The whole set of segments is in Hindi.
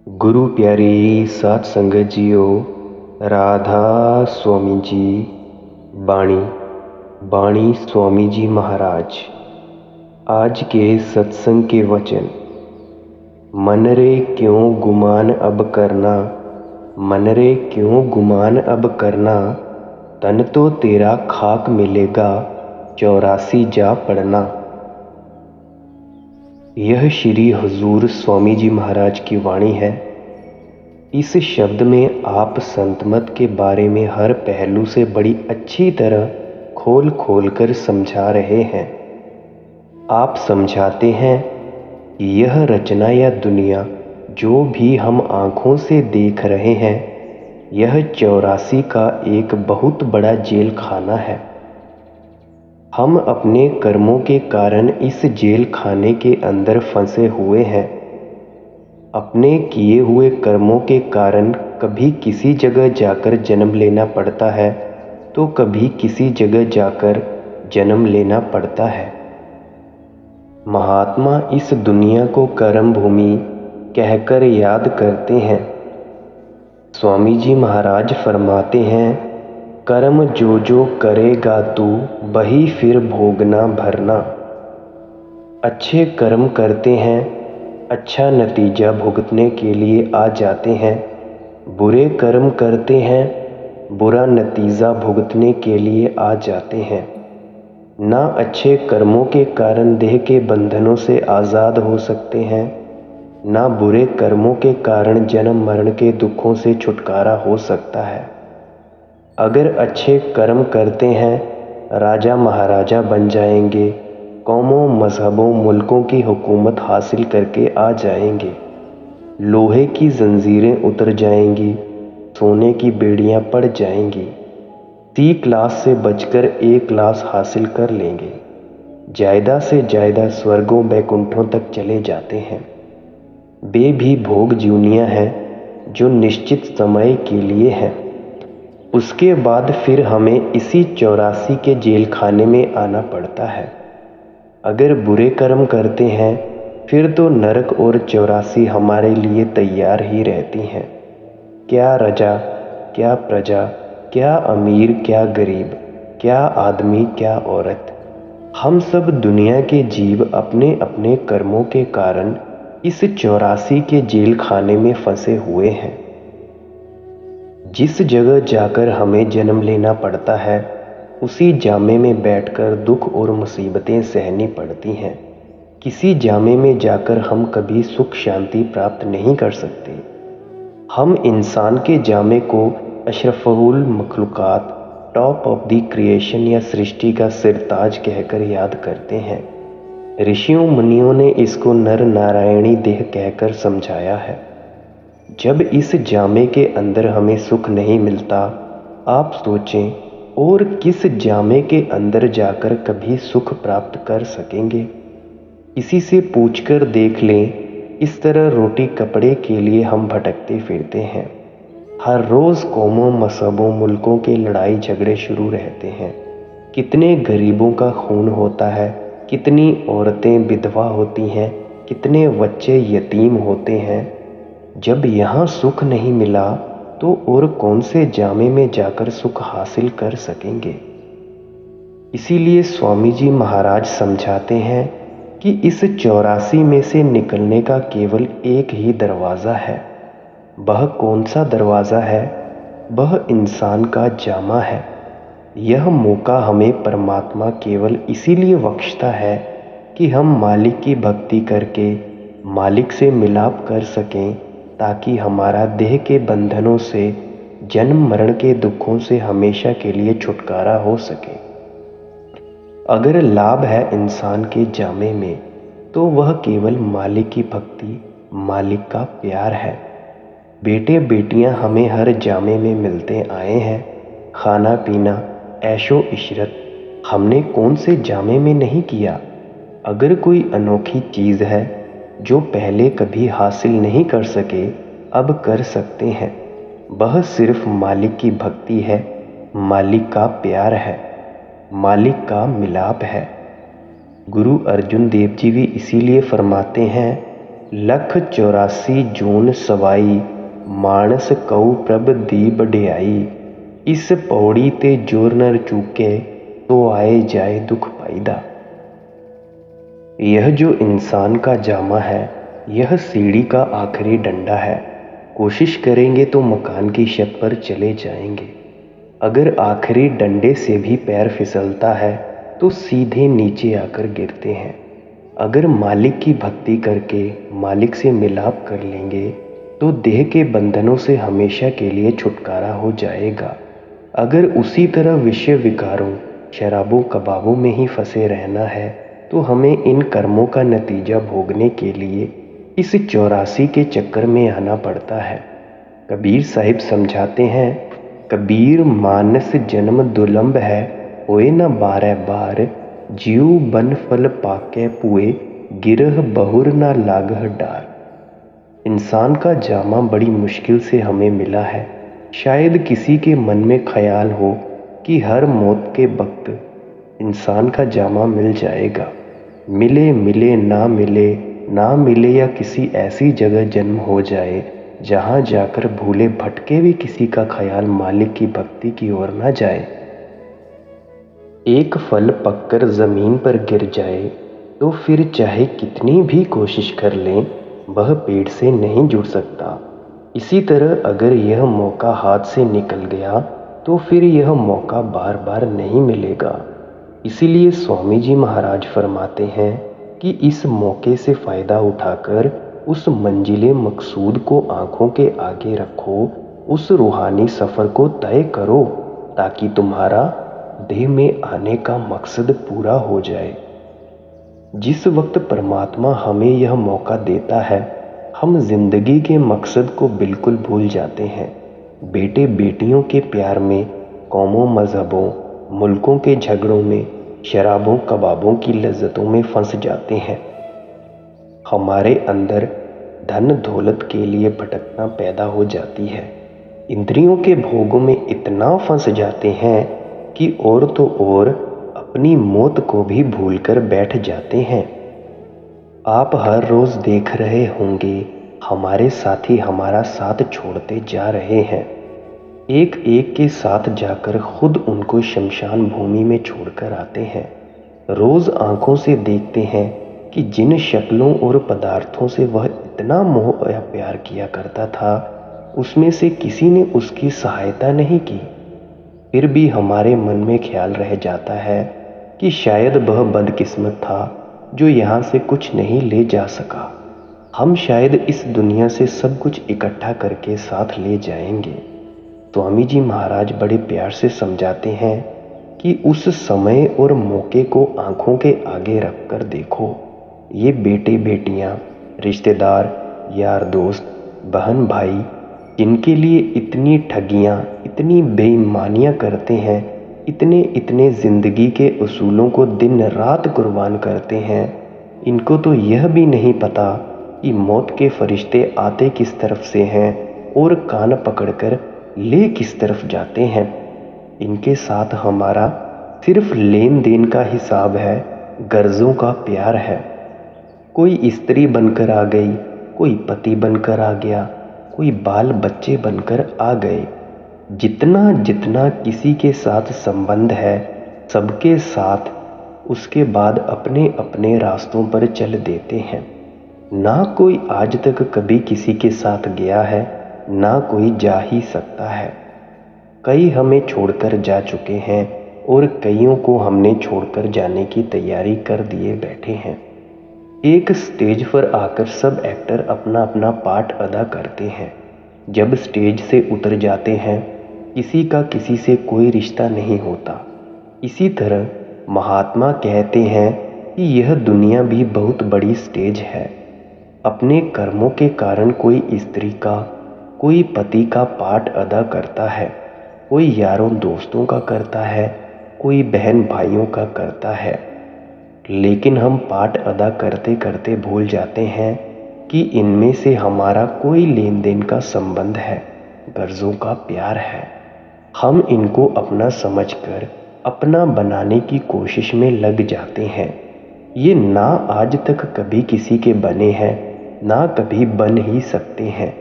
गुरु प्यारी सात संगत जियो, राधा स्वामी जी बाणी बाणी स्वामी जी महाराज। आज के सत्संग के वचन। मन रे क्यों गुमान अब करना, मन रे क्यों गुमान अब करना, तन तो तेरा खाक मिलेगा 84 जा पढ़ना। यह श्री हुजूर स्वामी जी महाराज की वाणी है। इस शब्द में आप संत मत के बारे में हर पहलू से बड़ी अच्छी तरह खोल खोल कर समझा रहे हैं। आप समझाते हैं कि यह रचना या दुनिया जो भी हम आँखों से देख रहे हैं, यह 84 का एक बहुत बड़ा जेल खाना है। हम अपने कर्मों के कारण इस जेल खाने के अंदर फंसे हुए हैं। अपने किए हुए कर्मों के कारण कभी किसी जगह जाकर जन्म लेना पड़ता है, तो कभी किसी जगह जाकर जन्म लेना पड़ता है। महात्मा इस दुनिया को कर्म भूमि कहकर याद करते हैं। स्वामी जी महाराज फरमाते हैं, कर्म जो जो करेगा तू वही फिर भोगना भरना। अच्छे कर्म करते हैं, अच्छा नतीजा भुगतने के लिए आ जाते हैं। बुरे कर्म करते हैं, बुरा नतीजा भुगतने के लिए आ जाते हैं। ना अच्छे कर्मों के कारण देह के बंधनों से आज़ाद हो सकते हैं, ना बुरे कर्मों के कारण जन्म मरण के दुखों से छुटकारा हो सकता है। अगर अच्छे कर्म करते हैं, राजा महाराजा बन जाएंगे, कौमों मजहबों मुल्कों की हुकूमत हासिल करके आ जाएंगे। लोहे की जंजीरें उतर जाएंगी, सोने की बेड़ियां पड़ जाएंगी। सी क्लास से बचकर ए क्लास हासिल कर लेंगे। ज्यादा से ज्यादा स्वर्गों बैकुंठों तक चले जाते हैं। वे भी भोग जीवनियां हैं जो निश्चित समय के लिए हैं। उसके बाद फिर हमें इसी 84 के जेल खाने में आना पड़ता है। अगर बुरे कर्म करते हैं, फिर तो नरक और 84 हमारे लिए तैयार ही रहती हैं। क्या रजा, क्या प्रजा, क्या अमीर, क्या गरीब, क्या आदमी, क्या औरत, हम सब दुनिया के जीव अपने अपने कर्मों के कारण इस 84 के जेल खाने में फंसे हुए हैं। जिस जगह जाकर हमें जन्म लेना पड़ता है, उसी जामे में बैठकर दुख और मुसीबतें सहनी पड़ती हैं। किसी जामे में जाकर हम कभी सुख शांति प्राप्त नहीं कर सकते। हम इंसान के जामे को अशरफुल मखलूकात, टॉप ऑफ द क्रिएशन या सृष्टि का सिरताज कहकर याद करते हैं। ऋषियों मुनियों ने इसको नर नारायणी देह कहकर समझाया है। जब इस जामे के अंदर हमें सुख नहीं मिलता, आप सोचें और किस जामे के अंदर जाकर कभी सुख प्राप्त कर सकेंगे। इसी से पूछकर देख लें। इस तरह रोटी कपड़े के लिए हम भटकते फिरते हैं। हर रोज़ कौमों मजहबों मुल्कों के लड़ाई झगड़े शुरू रहते हैं। कितने गरीबों का खून होता है, कितनी औरतें विधवा होती हैं, कितने बच्चे यतीम होते हैं। जब यहाँ सुख नहीं मिला, तो और कौन से जामे में जाकर सुख हासिल कर सकेंगे। इसीलिए स्वामी जी महाराज समझाते हैं कि इस 84 में से निकलने का केवल एक ही दरवाज़ा है। वह कौन सा दरवाज़ा है? वह इंसान का जामा है। यह मौका हमें परमात्मा केवल इसीलिए बख्शता है कि हम मालिक की भक्ति करके मालिक से मिलाप कर सकें, ताकि हमारा देह के बंधनों से, जन्म मरण के दुखों से हमेशा के लिए छुटकारा हो सके। अगर लाभ है इंसान के जामे में, तो वह केवल मालिक की भक्ति, मालिक का प्यार है। बेटे बेटियां हमें हर जामे में मिलते आए हैं। खाना पीना, ऐशो इशरत हमने कौन से जामे में नहीं किया। अगर कोई अनोखी चीज़ है जो पहले कभी हासिल नहीं कर सके, अब कर सकते हैं। वह सिर्फ मालिक की भक्ति है, मालिक का प्यार है, मालिक का मिलाप है। गुरु अर्जुन देव जी भी इसीलिए फरमाते हैं, लख 84 जून सवाई, मानस कऊ प्रभ दी बढ़ियाई। इस पौड़ी ते जोर नर चूके, तो आए जाए दुख पाईदा। यह जो इंसान का जामा है, यह सीढ़ी का आखिरी डंडा है। कोशिश करेंगे तो मकान की छत पर चले जाएंगे। अगर आखिरी डंडे से भी पैर फिसलता है तो सीधे नीचे आकर गिरते हैं। अगर मालिक की भक्ति करके मालिक से मिलाप कर लेंगे तो देह के बंधनों से हमेशा के लिए छुटकारा हो जाएगा। अगर उसी तरह विषय विकारों, शराबों कबाबों में ही फंसे रहना है तो हमें इन कर्मों का नतीजा भोगने के लिए इस 84 के चक्कर में आना पड़ता है। कबीर साहिब समझाते हैं, कबीर मानस जन्म दुर्लभ है, होए न बारह बार। जीव बन फल पाके पुए, गिरह बहुर न लागह डार। इंसान का जामा बड़ी मुश्किल से हमें मिला है। शायद किसी के मन में ख्याल हो कि हर मौत के वक्त इंसान का जामा मिल जाएगा। मिले मिले ना मिले, ना मिले या किसी ऐसी जगह जन्म हो जाए जहां जाकर भूले भटके भी किसी का ख्याल मालिक की भक्ति की ओर ना जाए। एक फल पककर जमीन पर गिर जाए तो फिर चाहे कितनी भी कोशिश कर लें, वह पेड़ से नहीं जुड़ सकता। इसी तरह अगर यह मौका हाथ से निकल गया तो फिर यह मौका बार बार नहीं मिलेगा। इसीलिए स्वामी जी महाराज फरमाते हैं कि इस मौके से फ़ायदा उठाकर उस मंजिले मकसूद को आंखों के आगे रखो, उस रूहानी सफ़र को तय करो ताकि तुम्हारा देह में आने का मकसद पूरा हो जाए। जिस वक्त परमात्मा हमें यह मौका देता है, हम जिंदगी के मकसद को बिल्कुल भूल जाते हैं। बेटे बेटियों के प्यार में, कौमों मजहबों मुल्कों के झगड़ों में, शराबों कबाबों की लज्जतों में फंस जाते हैं। हमारे अंदर धन दौलत के लिए भटकना पैदा हो जाती है। इंद्रियों के भोगों में इतना फंस जाते हैं कि और तो और अपनी मौत को भी भूलकर बैठ जाते हैं। आप हर रोज देख रहे होंगे हमारे साथी हमारा साथ छोड़ते जा रहे हैं। एक एक के साथ जाकर खुद उनको शमशान भूमि में छोड़कर आते हैं। रोज आंखों से देखते हैं कि जिन शक्लों और पदार्थों से वह इतना मोह या प्यार किया करता था, उसमें से किसी ने उसकी सहायता नहीं की। फिर भी हमारे मन में ख्याल रह जाता है कि शायद वह बदकिस्मत था जो यहाँ से कुछ नहीं ले जा सका। हम शायद इस दुनिया से सब कुछ इकट्ठा करके साथ ले जाएंगे। स्वामी जी महाराज बड़े प्यार से समझाते हैं कि उस समय और मौके को आंखों के आगे रख कर देखो। ये बेटे बेटियां, रिश्तेदार, यार दोस्त, बहन भाई, जिनके लिए इतनी ठगियां, इतनी बेईमानियां करते हैं, इतने इतने ज़िंदगी के उसूलों को दिन रात कुर्बान करते हैं, इनको तो यह भी नहीं पता कि मौत के फरिश्ते आते किस तरफ से हैं और कान पकड़कर ले किस तरफ जाते हैं। इनके साथ हमारा सिर्फ लेन देन का हिसाब है, गर्जों का प्यार है। कोई स्त्री बनकर आ गई, कोई पति बनकर आ गया, कोई बाल बच्चे बनकर आ गए। जितना जितना किसी के साथ संबंध है, सबके साथ उसके बाद अपने अपने रास्तों पर चल देते हैं। ना कोई आज तक कभी किसी के साथ गया है, ना कोई जा ही सकता है। कई हमें छोड़कर जा चुके हैं और कईयों को हमने छोड़कर जाने की तैयारी कर दिए बैठे हैं। एक स्टेज पर आकर सब एक्टर अपना अपना पार्ट अदा करते हैं। जब स्टेज से उतर जाते हैं, किसी का किसी से कोई रिश्ता नहीं होता। इसी तरह महात्मा कहते हैं कि यह दुनिया भी बहुत बड़ी स्टेज है। अपने कर्मों के कारण कोई स्त्री का, कोई पति का पार्ट अदा करता है, कोई यारों दोस्तों का करता है, कोई बहन भाइयों का करता है। लेकिन हम पार्ट अदा करते करते भूल जाते हैं कि इनमें से हमारा कोई लेन देन का संबंध है, गर्जों का प्यार है। हम इनको अपना समझकर अपना बनाने की कोशिश में लग जाते हैं। ये ना आज तक कभी किसी के बने हैं, ना कभी बन ही सकते हैं।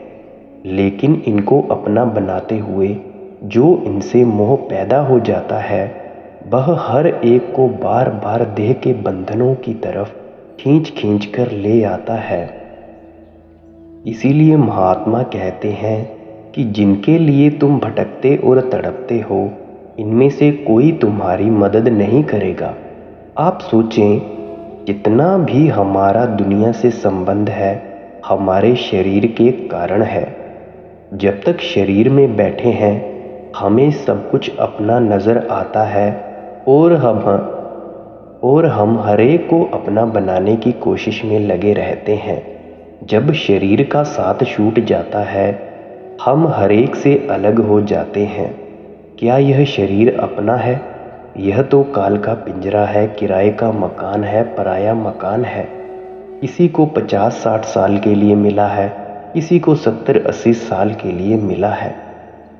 लेकिन इनको अपना बनाते हुए जो इनसे मोह पैदा हो जाता है, वह हर एक को बार बार देह के बंधनों की तरफ खींच खींच कर ले आता है। इसीलिए महात्मा कहते हैं कि जिनके लिए तुम भटकते और तड़पते हो, इनमें से कोई तुम्हारी मदद नहीं करेगा। आप सोचें, जितना भी हमारा दुनिया से संबंध है, हमारे शरीर के कारण है। जब तक शरीर में बैठे हैं, हमें सब कुछ अपना नज़र आता है और हम हर एक को अपना बनाने की कोशिश में लगे रहते हैं। जब शरीर का साथ छूट जाता है, हम हर एक से अलग हो जाते हैं। क्या यह शरीर अपना है? यह तो काल का पिंजरा है, किराए का मकान है, पराया मकान है। किसी को 50-60 साल के लिए मिला है, किसी को 70-80 साल के लिए मिला है।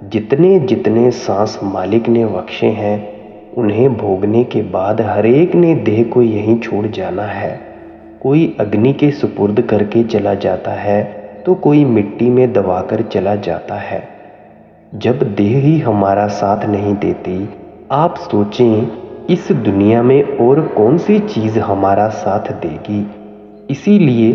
जितने जितने सांस मालिक ने बख्शे हैं, उन्हें भोगने के बाद हर एक ने देह को यहीं छोड़ जाना है। कोई अग्नि के सुपुर्द करके चला जाता है, तो कोई मिट्टी में दबाकर चला जाता है। जब देह ही हमारा साथ नहीं देती, आप सोचें इस दुनिया में और कौन सी चीज़ हमारा साथ देगी। इसीलिए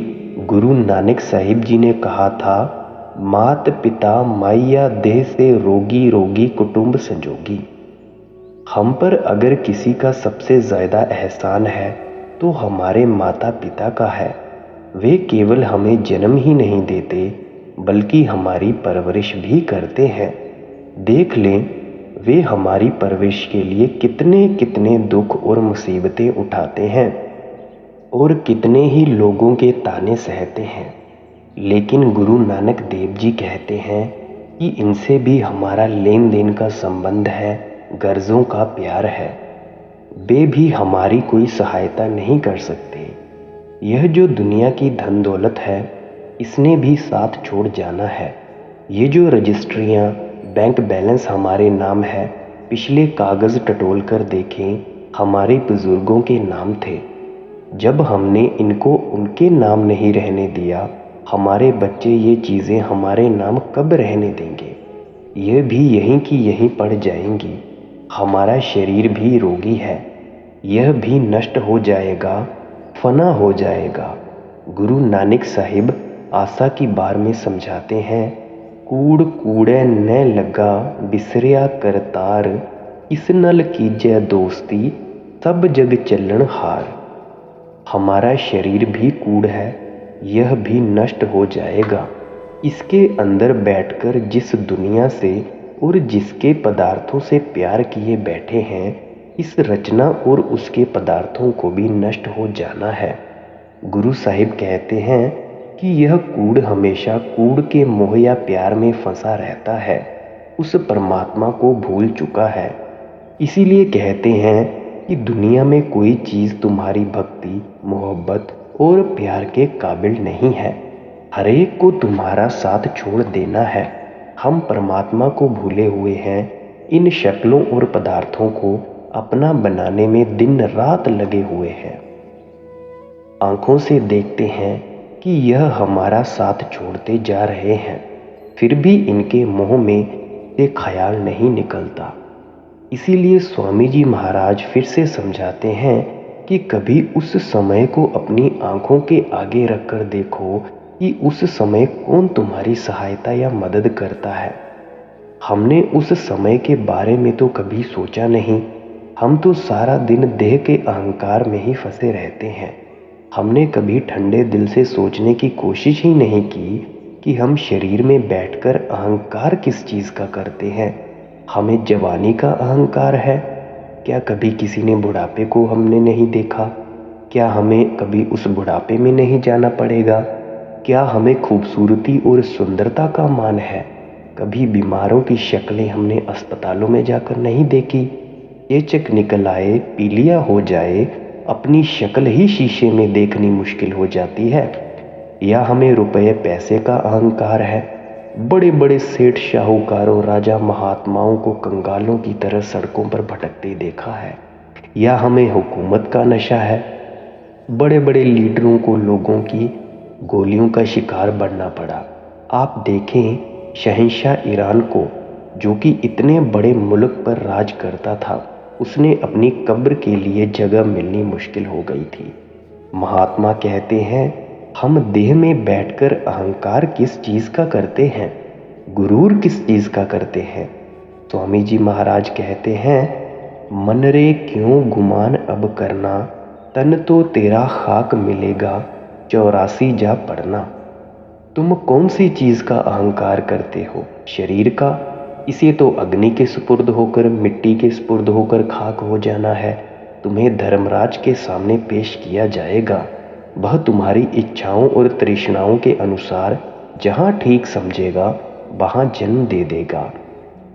गुरु नानक साहिब जी ने कहा था, मात पिता माइया देह से रोगी रोगी कुटुंब संजोगी। हम पर अगर किसी का सबसे ज़्यादा एहसान है तो हमारे माता पिता का है। वे केवल हमें जन्म ही नहीं देते, बल्कि हमारी परवरिश भी करते हैं। देख लें, वे हमारी परवरिश के लिए कितने कितने दुख और मुसीबतें उठाते हैं और कितने ही लोगों के ताने सहते हैं। लेकिन गुरु नानक देव जी कहते हैं कि इनसे भी हमारा लेन देन का संबंध है, गर्जों का प्यार है। वे भी हमारी कोई सहायता नहीं कर सकते। यह जो दुनिया की धन दौलत है, इसने भी साथ छोड़ जाना है। ये जो रजिस्ट्रियाँ, बैंक बैलेंस हमारे नाम है, पिछले कागज़ टटोल कर देखें, हमारे बुजुर्गों के नाम थे। जब हमने इनको उनके नाम नहीं रहने दिया, हमारे बच्चे ये चीज़ें हमारे नाम कब रहने देंगे? यह भी यहीं की यहीं पड़ जाएंगी। हमारा शरीर भी रोगी है, यह भी नष्ट हो जाएगा, फना हो जाएगा। गुरु नानक साहिब आशा की बार में समझाते हैं, कूड़ कूड़े न लगा बिसरिया करतार, इस नल कीजै दोस्ती सब जग चलन हार। हमारा शरीर भी कूड़ है, यह भी नष्ट हो जाएगा। इसके अंदर बैठकर जिस दुनिया से और जिसके पदार्थों से प्यार किए बैठे हैं, इस रचना और उसके पदार्थों को भी नष्ट हो जाना है। गुरु साहिब कहते हैं कि यह कूड़ हमेशा कूड़ के मोह या प्यार में फंसा रहता है, उस परमात्मा को भूल चुका है। इसीलिए कहते हैं कि दुनिया में कोई चीज़ तुम्हारी भक्ति, मोहब्बत और प्यार के काबिल नहीं है। हर एक को तुम्हारा साथ छोड़ देना है। हम परमात्मा को भूले हुए हैं, इन शक्लों और पदार्थों को अपना बनाने में दिन रात लगे हुए हैं। आंखों से देखते हैं कि यह हमारा साथ छोड़ते जा रहे हैं, फिर भी इनके मुंह में से ख्याल नहीं निकलता। इसीलिए स्वामी जी महाराज फिर से समझाते हैं कि कभी उस समय को अपनी आंखों के आगे रखकर देखो कि उस समय कौन तुम्हारी सहायता या मदद करता है। हमने उस समय के बारे में तो कभी सोचा नहीं। हम तो सारा दिन देह के अहंकार में ही फंसे रहते हैं। हमने कभी ठंडे दिल से सोचने की कोशिश ही नहीं की कि हम शरीर में बैठकर अहंकार किस चीज़ का करते हैं। हमें जवानी का अहंकार है क्या? कभी किसी ने बुढ़ापे को हमने नहीं देखा क्या? हमें कभी उस बुढ़ापे में नहीं जाना पड़ेगा क्या? हमें खूबसूरती और सुंदरता का मान है? कभी बीमारों की शक्लें हमने अस्पतालों में जाकर नहीं देखी? चेचक निकल आए, पीलिया हो जाए, अपनी शक्ल ही शीशे में देखनी मुश्किल हो जाती है। या हमें रुपये पैसे का अहंकार है? बड़े बड़े सेठ साहूकारों, राजा महात्माओं को कंगालों की तरह सड़कों पर भटकते देखा है। या हमें हुकूमत का नशा है? बड़े बड़े लीडरों को लोगों की गोलियों का शिकार बनना पड़ा। आप देखें शहंशाह ईरान को, जो कि इतने बड़े मुल्क पर राज करता था, उसने अपनी कब्र के लिए जगह मिलनी मुश्किल हो गई थी। महात्मा कहते हैं, हम देह में बैठकर अहंकार किस चीज़ का करते हैं, गुरूर किस चीज़ का करते हैं। स्वामी जी महाराज कहते हैं, मन रे क्यों गुमान अब करना, तन तो तेरा खाक मिलेगा 84 जा पढ़ना। तुम कौन सी चीज़ का अहंकार करते हो, शरीर का? इसे तो अग्नि के सुपुर्द होकर, मिट्टी के सुपुर्द होकर खाक हो जाना है। तुम्हें धर्मराज के सामने पेश किया जाएगा। वह तुम्हारी इच्छाओं और तृष्णाओं के अनुसार जहाँ ठीक समझेगा वहाँ जन्म दे देगा।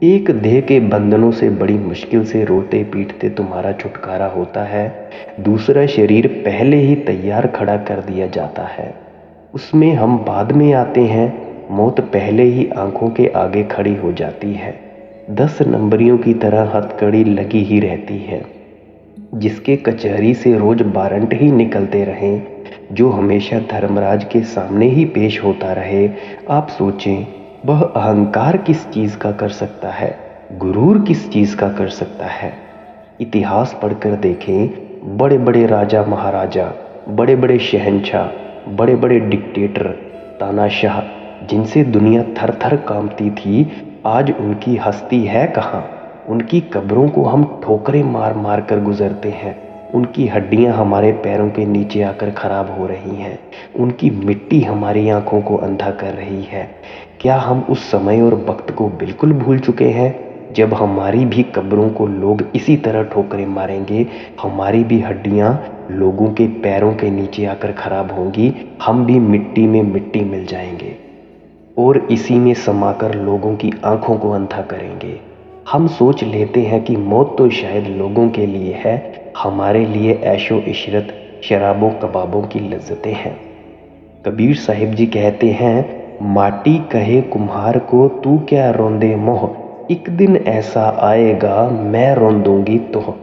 एक देह के बंधनों से बड़ी मुश्किल से रोते पीटते तुम्हारा छुटकारा होता है। दूसरा शरीर पहले ही तैयार खड़ा कर दिया जाता है, उसमें हम बाद में आते हैं। मौत पहले ही आंखों के आगे खड़ी हो जाती है। 10 नंबरियों की तरह हथकड़ी लगी ही रहती है, जिसके कचहरी से रोज वारंट ही निकलते रहें, जो हमेशा धर्मराज के सामने ही पेश होता रहे। आप सोचें, वह अहंकार किस चीज़ का कर सकता है, गुरूर किस चीज़ का कर सकता है। इतिहास पढ़कर देखें, बड़े बड़े राजा महाराजा, बड़े बड़े शहंशाह, बड़े बड़े डिक्टेटर, तानाशाह, जिनसे दुनिया थर थर कांपती थी, आज उनकी हस्ती है कहाँ। उनकी कब्रों को हम ठोकरें मार मार कर गुजरते हैं। उनकी हड्डियां हमारे पैरों के नीचे आकर खराब हो रही हैं। उनकी मिट्टी हमारी आंखों को अंधा कर रही है। क्या हम उस समय और वक्त को बिल्कुल भूल चुके हैं, जब हमारी भी कब्रों को लोग इसी तरह ठोकरें मारेंगे, हमारी भी हड्डियां लोगों के पैरों के नीचे आकर खराब होंगी, हम भी मिट्टी में मिट्टी मिल जाएंगे और इसी में समाकर लोगों की आंखों को अंधा करेंगे। हम सोच लेते हैं कि मौत तो शायद लोगों के लिए है, हमारे लिए ऐशो इशरत, शराबों कबाबों की लज्जतें हैं। कबीर साहिब जी कहते हैं, माटी कहे कुम्हार को तू क्या रोंदे मोह, एक दिन ऐसा आएगा मैं रोंदूंगी तोह।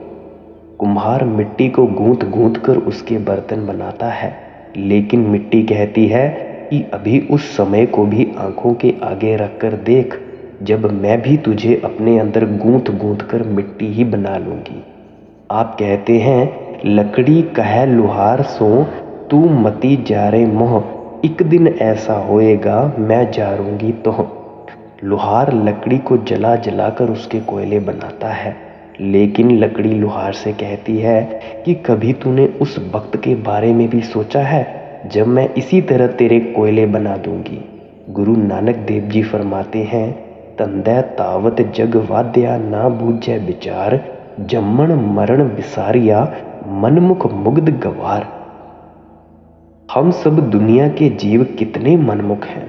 कुम्हार मिट्टी को गूंथ गूंथ कर उसके बर्तन बनाता है, लेकिन मिट्टी कहती है कि अभी उस समय को भी आंखों के आगे रखकर देख, जब मैं भी तुझे अपने अंदर गूंथ गूंथ कर मिट्टी ही बना लूंगी। आप कहते हैं, लकड़ी कह लुहार सो तू मती जा रे मोह, एक दिन ऐसा होएगा मैं जारूंगी तोह। लुहार लकड़ी को जला जला कर उसके कोयले बनाता है, लेकिन लकड़ी लुहार से कहती है कि कभी तूने उस वक्त के बारे में भी सोचा है जब मैं इसी तरह तेरे कोयले बना दूंगी। गुरु नानक देव जी फरमाते हैं, तंदै तावत जग वाद्या ना बूझे विचार, जम्मण मरण विसारिया मनमुख मुग्ध गवार। हम सब दुनिया के जीव कितने मनमुख हैं,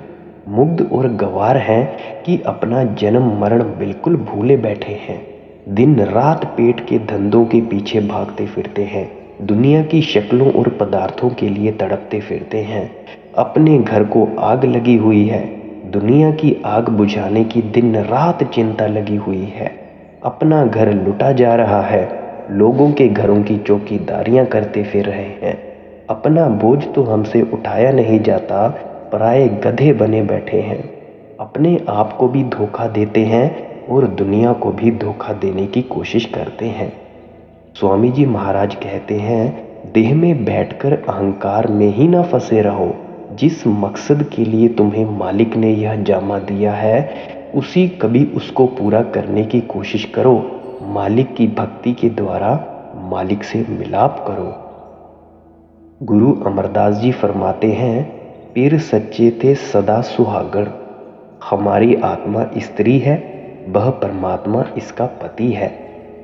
मुग्ध और गवार हैं कि अपना जन्म मरण बिल्कुल भूले बैठे हैं। दिन रात पेट के धंधों के पीछे भागते फिरते हैं, दुनिया की शक्लों और पदार्थों के लिए तड़पते फिरते हैं। अपने घर को आग लगी हुई है, दुनिया की आग बुझाने की दिन रात चिंता लगी हुई है। अपना घर लुटा जा रहा है, लोगों के घरों की चौकीदारियां करते फिर रहे हैं। अपना बोझ तो हमसे उठाया नहीं जाता, पराए गधे बने बैठे हैं। अपने आप को भी धोखा देते हैं और दुनिया को भी धोखा देने की कोशिश करते हैं। स्वामी जी महाराज कहते हैं, देह में बैठकर अहंकार में ही ना फंसे रहो। जिस मकसद के लिए तुम्हें मालिक ने यह जामा दिया है, उसी कभी उसको पूरा करने की कोशिश करो। मालिक की भक्ति के द्वारा मालिक से मिलाप करो। गुरु अमरदास जी फरमाते हैं, पीर सच्चे थे सदा सुहागण। हमारी आत्मा स्त्री है, वह परमात्मा इसका पति है।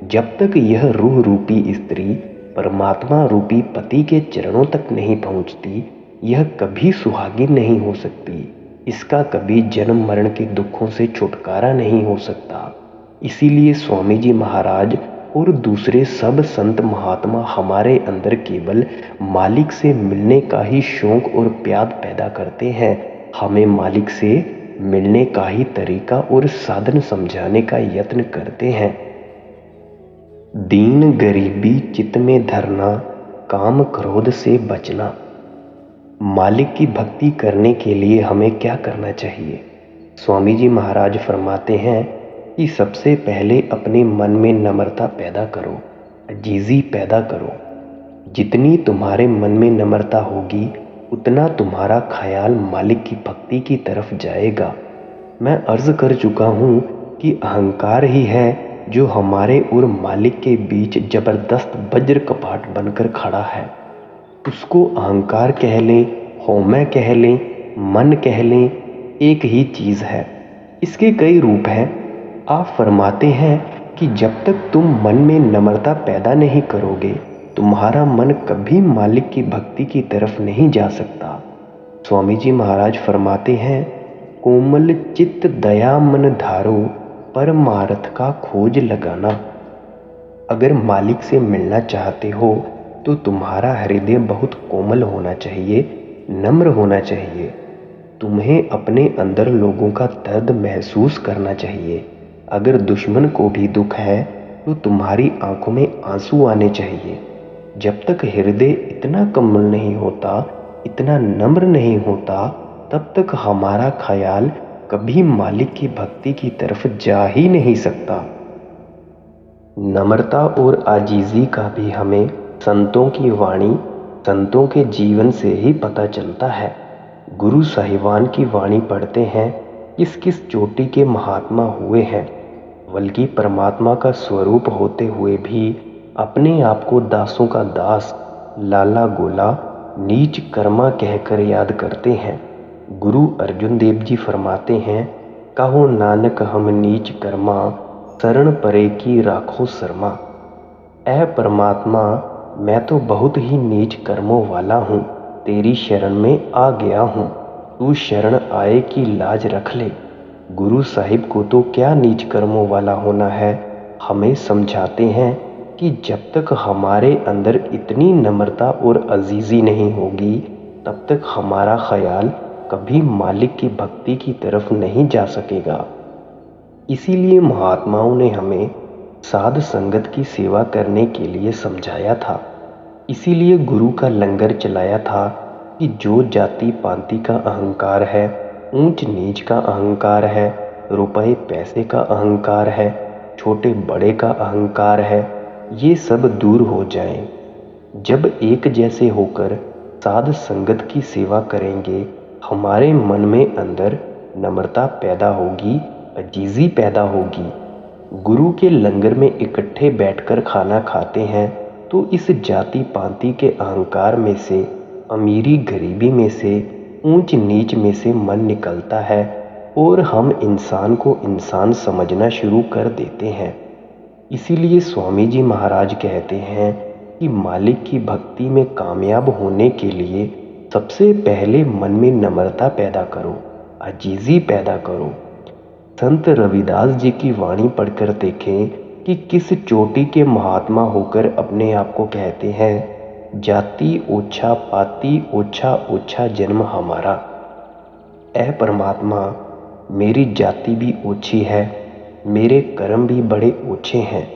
जब तक यह रूह रूपी स्त्री परमात्मा रूपी पति के चरणों तक नहीं पहुंचती, यह कभी सुहागिन नहीं हो सकती। इसका कभी जन्म मरण के दुखों से छुटकारा नहीं हो सकता। इसीलिए स्वामी जी महाराज और दूसरे सब संत महात्मा हमारे अंदर केवल मालिक से मिलने का ही शौक और प्यार पैदा करते हैं। हमें मालिक से मिलने का ही तरीका और साधन समझाने का यत्न करते हैं। दीन गरीबी चित्त में धरना, काम क्रोध से बचना। मालिक की भक्ति करने के लिए हमें क्या करना चाहिए? स्वामी जी महाराज फरमाते हैं कि सबसे पहले अपने मन में नम्रता पैदा करो, अजीज़ी पैदा करो। जितनी तुम्हारे मन में नम्रता होगी उतना तुम्हारा ख्याल मालिक की भक्ति की तरफ जाएगा। मैं अर्ज़ कर चुका हूँ कि अहंकार ही है जो हमारे और मालिक के बीच ज़बरदस्त वज्र कपाट बनकर खड़ा है। उसको अहंकार कह लें, हौमै कह लें, मन कह लें, एक ही चीज़ है। इसके कई रूप हैं। आप फरमाते हैं कि जब तक तुम मन में नम्रता पैदा नहीं करोगे तुम्हारा मन कभी मालिक की भक्ति की तरफ नहीं जा सकता। स्वामी जी महाराज फरमाते हैं, कोमल चित्त दया मन धारो परमार्थ का खोज लगाना। अगर मालिक से मिलना चाहते हो तो तुम्हारा हृदय बहुत कोमल होना चाहिए, नम्र होना चाहिए। तुम्हें अपने अंदर लोगों का दर्द महसूस करना चाहिए। अगर दुश्मन को भी दुख है तो तुम्हारी आंखों में आंसू आने चाहिए। जब तक हृदय इतना कोमल नहीं होता, इतना नम्र नहीं होता, तब तक हमारा ख्याल कभी मालिक की भक्ति की तरफ जा ही नहीं सकता। नम्रता और आजीज़ी का भी हमें संतों की वाणी, संतों के जीवन से ही पता चलता है। गुरु साहिबान की वाणी पढ़ते हैं, किस किस चोटी के महात्मा हुए हैं, बल्कि परमात्मा का स्वरूप होते हुए भी अपने आप को दासों का दास, लाला गोला, नीच कर्मा कहकर याद करते हैं। गुरु अर्जुन देव जी फरमाते हैं, कहो नानक हम नीच कर्मा, शरण परे की राखो शर्मा। ऐ परमात्मा, मैं तो बहुत ही नीच कर्मों वाला हूँ, तेरी शरण में आ गया हूँ, तू शरण आए की लाज रख ले। गुरु साहिब को तो क्या नीच कर्मों वाला होना है, हमें समझाते हैं कि जब तक हमारे अंदर इतनी नम्रता और अजीज़ी नहीं होगी तब तक हमारा ख्याल कभी मालिक की भक्ति की तरफ नहीं जा सकेगा। इसीलिए महात्माओं ने हमें साध संगत की सेवा करने के लिए समझाया था। इसीलिए गुरु का लंगर चलाया था कि जो जाति पांति का अहंकार है, ऊंच नीच का अहंकार है, रुपए पैसे का अहंकार है, छोटे बड़े का अहंकार है, ये सब दूर हो जाएं। जब एक जैसे होकर साध संगत की सेवा करेंगे हमारे मन में अंदर नम्रता पैदा होगी, अजीज़ी पैदा होगी। गुरु के लंगर में इकट्ठे बैठकर खाना खाते हैं तो इस जाति पांति के अहंकार में से, अमीरी गरीबी में से, ऊंच नीच में से मन निकलता है और हम इंसान को इंसान समझना शुरू कर देते हैं। इसीलिए स्वामी जी महाराज कहते हैं कि मालिक की भक्ति में कामयाब होने के लिए सबसे पहले मन में नम्रता पैदा करो, अजीज़ी पैदा करो। संत रविदास जी की वाणी पढ़कर देखें कि किस चोटी के महात्मा होकर अपने आप को कहते हैं, जाति ओछा पाती ओछा ओछा जन्म हमारा। ऐ परमात्मा, मेरी जाति भी ओछी है, मेरे कर्म भी बड़े ओछे हैं,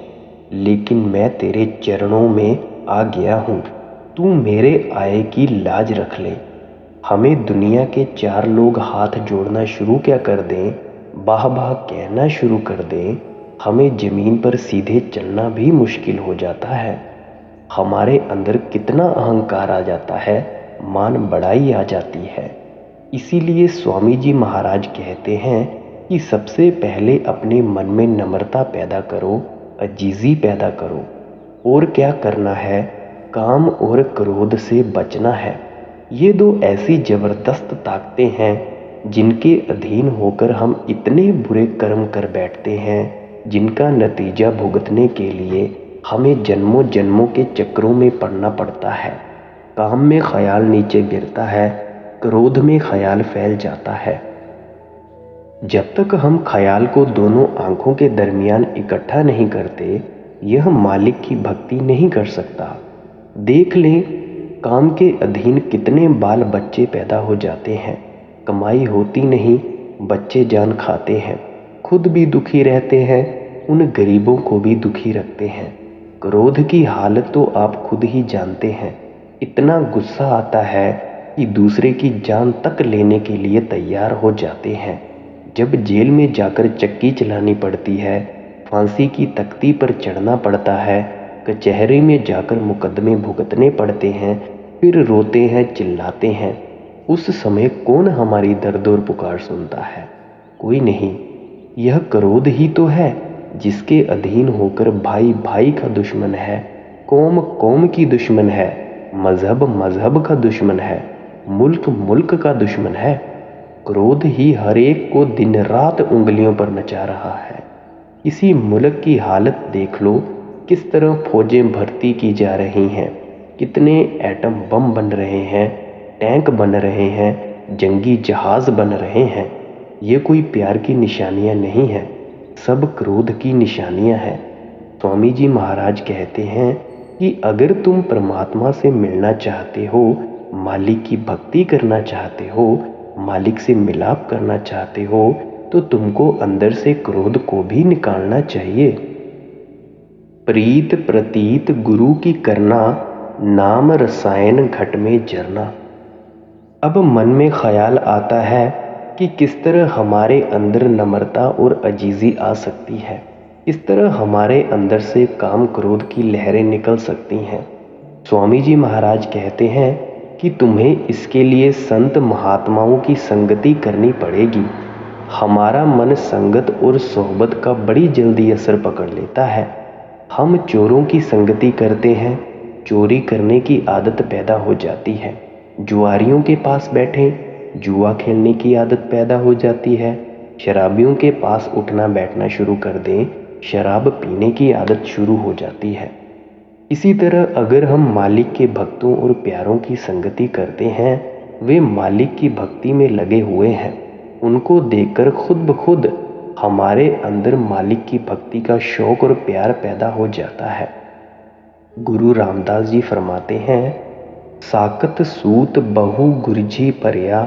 लेकिन मैं तेरे चरणों में आ गया हूँ, तू मेरे आए की लाज रख ले। हमें दुनिया के चार लोग हाथ जोड़ना शुरू क्या कर दें, बाह बाह कहना शुरू कर दें, हमें ज़मीन पर सीधे चलना भी मुश्किल हो जाता है। हमारे अंदर कितना अहंकार आ जाता है, मान बढ़ाई आ जाती है। इसीलिए स्वामी जी महाराज कहते हैं कि सबसे पहले अपने मन में नम्रता पैदा करो, अजीज़ी पैदा करो। और क्या करना है, काम और क्रोध से बचना है। ये दो ऐसी ज़बरदस्त ताकतें हैं जिनके अधीन होकर हम इतने बुरे कर्म कर बैठते हैं जिनका नतीजा भुगतने के लिए हमें जन्मों जन्मों के चक्रों में पड़ना पड़ता है। काम में ख्याल नीचे गिरता है, क्रोध में ख्याल फैल जाता है। जब तक हम ख्याल को दोनों आंखों के दरमियान इकट्ठा नहीं करते, यह मालिक की भक्ति नहीं कर सकता। देख लें, काम के अधीन कितने बाल बच्चे पैदा हो जाते हैं, कमाई होती नहीं, बच्चे जान खाते हैं, खुद भी दुखी रहते हैं, उन गरीबों को भी दुखी रखते हैं। क्रोध की हालत तो आप खुद ही जानते हैं, इतना गुस्सा आता है कि कि दूसरे की जान तक लेने के लिए तैयार हो जाते हैं। जब जेल में जाकर चक्की चलानी पड़ती है, फांसी की तख्ती पर चढ़ना पड़ता है, कचहरी में जाकर मुकदमे भुगतने पड़ते हैं, फिर रोते हैं, चिल्लाते हैं, उस समय कौन हमारी दर्द और पुकार सुनता है? कोई नहीं। यह क्रोध ही तो है जिसके अधीन होकर भाई भाई का दुश्मन है, कौम कौम की दुश्मन है, मजहब मजहब का दुश्मन है, मुल्क मुल्क का दुश्मन है। क्रोध ही हर एक को दिन रात उंगलियों पर नचा रहा है। इसी मुल्क की हालत देख लो, किस तरह फौजें भर्ती की जा रही हैं, कितने एटम बम बन रहे हैं, टैंक बन रहे हैं, जंगी जहाज बन रहे हैं। ये कोई प्यार की निशानियां नहीं हैं, सब क्रोध की निशानियां हैं। स्वामी जी महाराज कहते हैं कि अगर तुम परमात्मा से मिलना चाहते हो, मालिक की भक्ति करना चाहते हो, मालिक से मिलाप करना चाहते हो, तो तुमको अंदर से क्रोध को भी निकालना चाहिए। प्रीत प्रतीत गुरु की करना, नाम रसायन घट में झरना। अब मन में ख्याल आता है कि किस तरह हमारे अंदर नम्रता और अजीजी आ सकती है, किस तरह हमारे अंदर से काम क्रोध की लहरें निकल सकती हैं। स्वामी जी महाराज कहते हैं कि तुम्हें इसके लिए संत महात्माओं की संगति करनी पड़ेगी। हमारा मन संगत और सोहबत का बड़ी जल्दी असर पकड़ लेता है। हम चोरों की संगति करते हैं, चोरी करने की आदत पैदा हो जाती है। जुआरियों के पास बैठें, जुआ खेलने की आदत पैदा हो जाती है। शराबियों के पास उठना बैठना शुरू कर दें, शराब पीने की आदत शुरू हो जाती है। इसी तरह अगर हम मालिक के भक्तों और प्यारों की संगति करते हैं, वे मालिक की भक्ति में लगे हुए हैं, उनको देखकर खुद ब खुद हमारे अंदर मालिक की भक्ति का शौक और प्यार पैदा हो जाता है। गुरु रामदास जी फरमाते हैं, साकत सूत बहु गुरजी परया,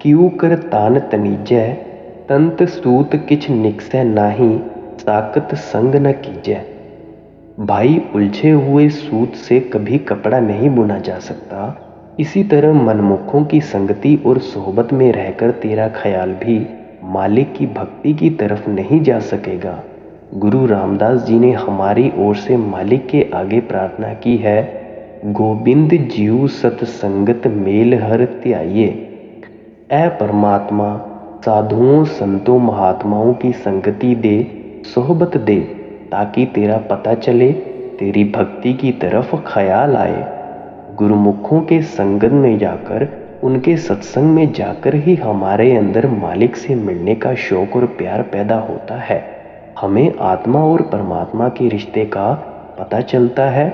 क्यों कर तान तनीजै, तंत सूत किछ निकसै नाही, साकत संग न कीजै। भाई, उलझे हुए सूत से कभी कपड़ा नहीं बुना जा सकता। इसी तरह मनमुखों की संगति और सोहबत में रहकर तेरा ख्याल भी मालिक की भक्ति की तरफ नहीं जा सकेगा। गुरु रामदास जी ने हमारी ओर से मालिक के आगे प्रार्थना की है, गोविंद जीव सतसंगत मेल हर त्याइए। ऐ परमात्मा, साधुओं संतों महात्माओं की संगति दे, सोहबत दे, ताकि तेरा पता चले, तेरी भक्ति की तरफ ख्याल आए। गुरुमुखों के संगत में जाकर, उनके सत्संग में जाकर ही हमारे अंदर मालिक से मिलने का शौक और प्यार पैदा होता है। हमें आत्मा और परमात्मा के रिश्ते का पता चलता है।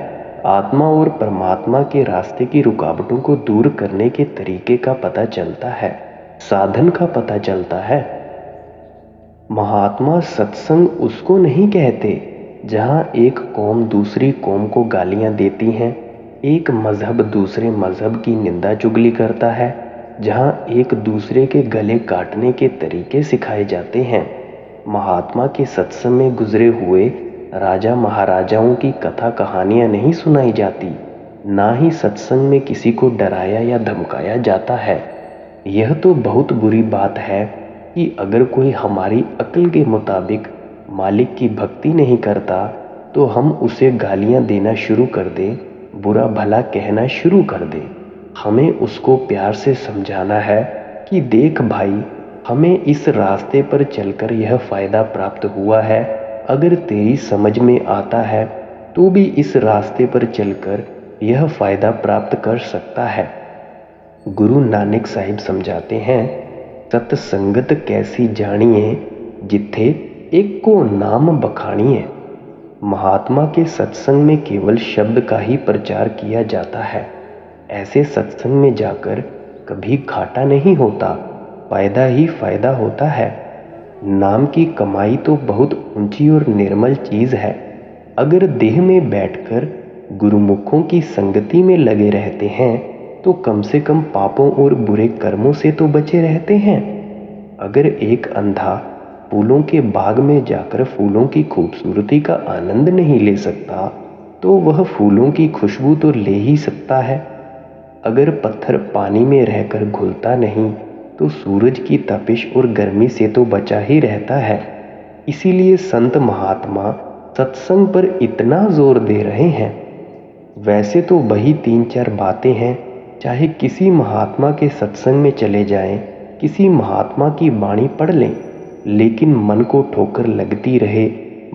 आत्मा और परमात्मा के रास्ते की रुकावटों को दूर करने के तरीके का पता चलता है, साधन का पता चलता है। महात्मा सत्संग उसको नहीं कहते जहां एक कौम दूसरी कौम को गालियां देती हैं, एक मजहब दूसरे मजहब की निंदा चुगली करता है, जहां एक दूसरे के गले काटने के तरीके सिखाए जाते हैं। महात्मा के सत्संग में गुजरे हुए राजा महाराजाओं की कथा कहानियां नहीं सुनाई जाती, ना ही सत्संग में किसी को डराया या धमकाया जाता है। यह तो बहुत बुरी बात है कि अगर कोई हमारी अक्ल के मुताबिक मालिक की भक्ति नहीं करता, तो हम उसे गालियां देना शुरू कर दें, बुरा भला कहना शुरू कर दें। हमें उसको प्यार से समझाना है कि देख भाई, हमें इस रास्ते पर चलकर यह फ़ायदा प्राप्त हुआ है, अगर तेरी समझ में आता है तो भी इस रास्ते पर चलकर यह फ़ायदा प्राप्त कर सकता है। गुरु नानक साहिब समझाते हैं, सतसंगत कैसी जानिए, जिथे एक को नाम बखानिए। महात्मा के सत्संग में केवल शब्द का ही प्रचार किया जाता है। ऐसे सत्संग में जाकर कभी घाटा नहीं होता, फायदा ही फायदा होता है। नाम की कमाई तो बहुत ऊंची और निर्मल चीज है। अगर देह में बैठकर गुरुमुखों की संगति में लगे रहते हैं तो कम से कम पापों और बुरे कर्मों से तो बचे रहते हैं। अगर एक अंधा फूलों के बाग में जाकर फूलों की खूबसूरती का आनंद नहीं ले सकता, तो वह फूलों की खुशबू तो ले ही सकता है। अगर पत्थर पानी में रहकर घुलता नहीं तो सूरज की तपिश और गर्मी से तो बचा ही रहता है। इसीलिए संत महात्मा सत्संग पर इतना जोर दे रहे हैं। वैसे तो वही 3-4 बातें हैं, चाहे किसी महात्मा के सत्संग में चले जाएं, किसी महात्मा की वाणी पढ़ लें, लेकिन मन को ठोकर लगती रहे,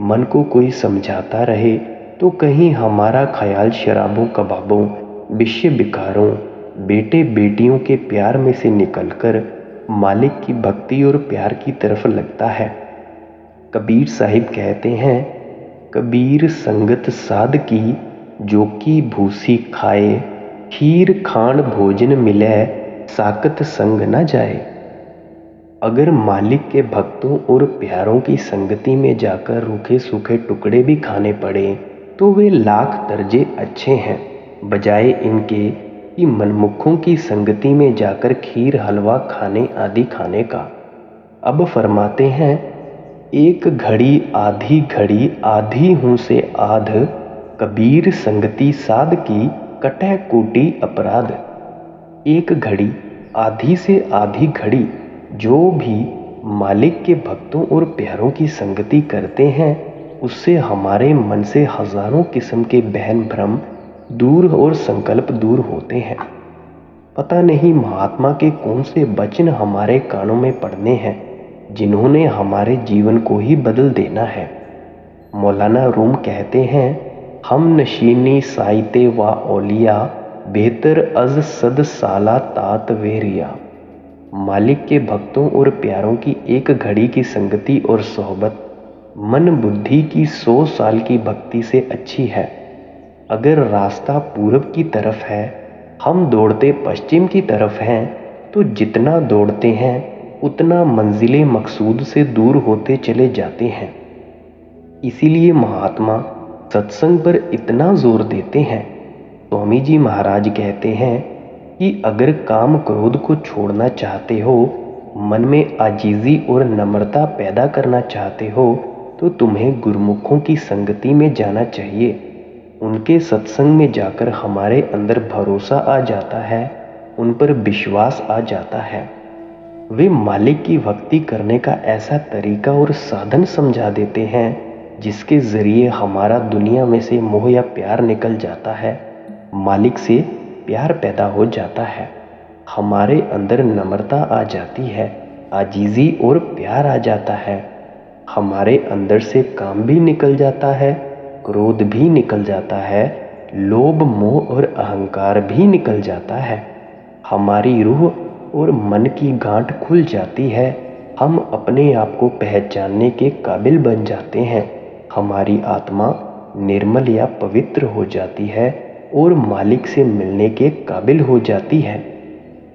मन को कोई समझाता रहे तो कहीं हमारा ख्याल शराबों कबाबों, विषय विकारों, बेटे बेटियों के प्यार में से निकलकर मालिक की भक्ति और प्यार की तरफ लगता है। कबीर साहिब कहते हैं, कबीर संगत साध की जो की भूसी खाए, खीर खांड भोजन मिले साकत संग न जाए। अगर मालिक के भक्तों और प्यारों की संगति में जाकर रूखे सूखे टुकड़े भी खाने पड़े तो वे लाख दर्जे अच्छे हैं, बजाय इनके कि मनमुखों की संगति में जाकर खीर हलवा खाने आदि खाने का। अब फरमाते हैं, एक घड़ी आधी हूँ से आध, कबीर संगति साध की कटह कोटि अपराध। एक घड़ी आधी से आधी घड़ी जो भी मालिक के भक्तों और प्यारों की संगति करते हैं उससे हमारे मन से हजारों किस्म के बहम भ्रम दूर और संकल्प दूर होते हैं। पता नहीं महात्मा के कौन से वचन हमारे कानों में पड़ने हैं जिन्होंने हमारे जीवन को ही बदल देना है। मौलाना रूम कहते हैं, हम नशीनी साइते व औलिया बेहतर अज सद साला तात वेरिया। मालिक के भक्तों और प्यारों की एक घड़ी की संगति और सोहबत मन बुद्धि की 100 साल की भक्ति से अच्छी है। अगर रास्ता पूरब की तरफ है, हम दौड़ते पश्चिम की तरफ हैं, तो जितना दौड़ते हैं उतना मंजिले मकसूद से दूर होते चले जाते हैं। इसीलिए महात्मा सत्संग पर इतना जोर देते हैं। स्वामी जी महाराज कहते हैं कि अगर काम क्रोध को छोड़ना चाहते हो, मन में आजीजी और नम्रता पैदा करना चाहते हो, तो तुम्हें गुरुमुखों की संगति में जाना चाहिए। उनके सत्संग में जाकर हमारे अंदर भरोसा आ जाता है, उन पर विश्वास आ जाता है। वे मालिक की भक्ति करने का ऐसा तरीका और साधन समझा देते हैं जिसके जरिए हमारा दुनिया में से मोह या प्यार निकल जाता है, मालिक से प्यार पैदा हो जाता है, हमारे अंदर नम्रता आ जाती है, आजीजी और प्यार आ जाता है, हमारे अंदर से काम भी निकल जाता है, क्रोध भी निकल जाता है, लोभ मोह और अहंकार भी निकल जाता है, हमारी रूह और मन की गांठ खुल जाती है, हम अपने आप को पहचानने के काबिल बन जाते हैं, हमारी आत्मा निर्मल या पवित्र हो जाती है और मालिक से मिलने के काबिल हो जाती है।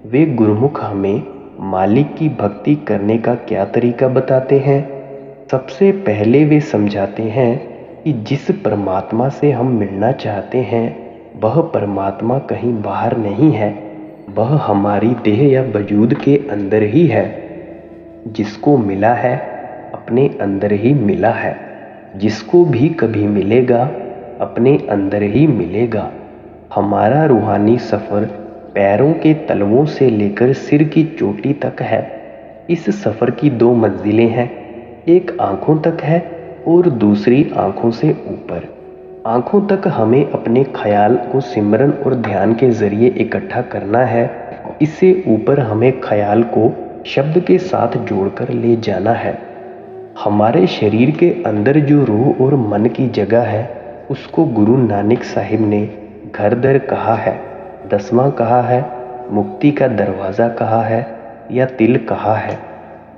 वे गुरुमुख हमें मालिक की भक्ति करने का क्या तरीका बताते हैं। सबसे पहले वे समझाते हैं कि जिस परमात्मा से हम मिलना चाहते हैं वह परमात्मा कहीं बाहर नहीं है, वह हमारी देह या वजूद के अंदर ही है। जिसको मिला है अपने अंदर ही मिला है, जिसको भी कभी मिलेगा अपने अंदर ही मिलेगा। हमारा रूहानी सफ़र पैरों के तलवों से लेकर सिर की चोटी तक है। इस सफ़र की 2 मंजिलें हैं, एक आँखों तक है और दूसरी आँखों से ऊपर। आँखों तक हमें अपने ख्याल को सिमरन और ध्यान के जरिए इकट्ठा करना है। इससे ऊपर हमें ख्याल को शब्द के साथ जोड़कर ले जाना है। हमारे शरीर के अंदर जो रूह और मन की जगह है उसको गुरु नानक साहिब ने घर दर कहा है, 10वां कहा है, मुक्ति का दरवाज़ा कहा है या तिल कहा है।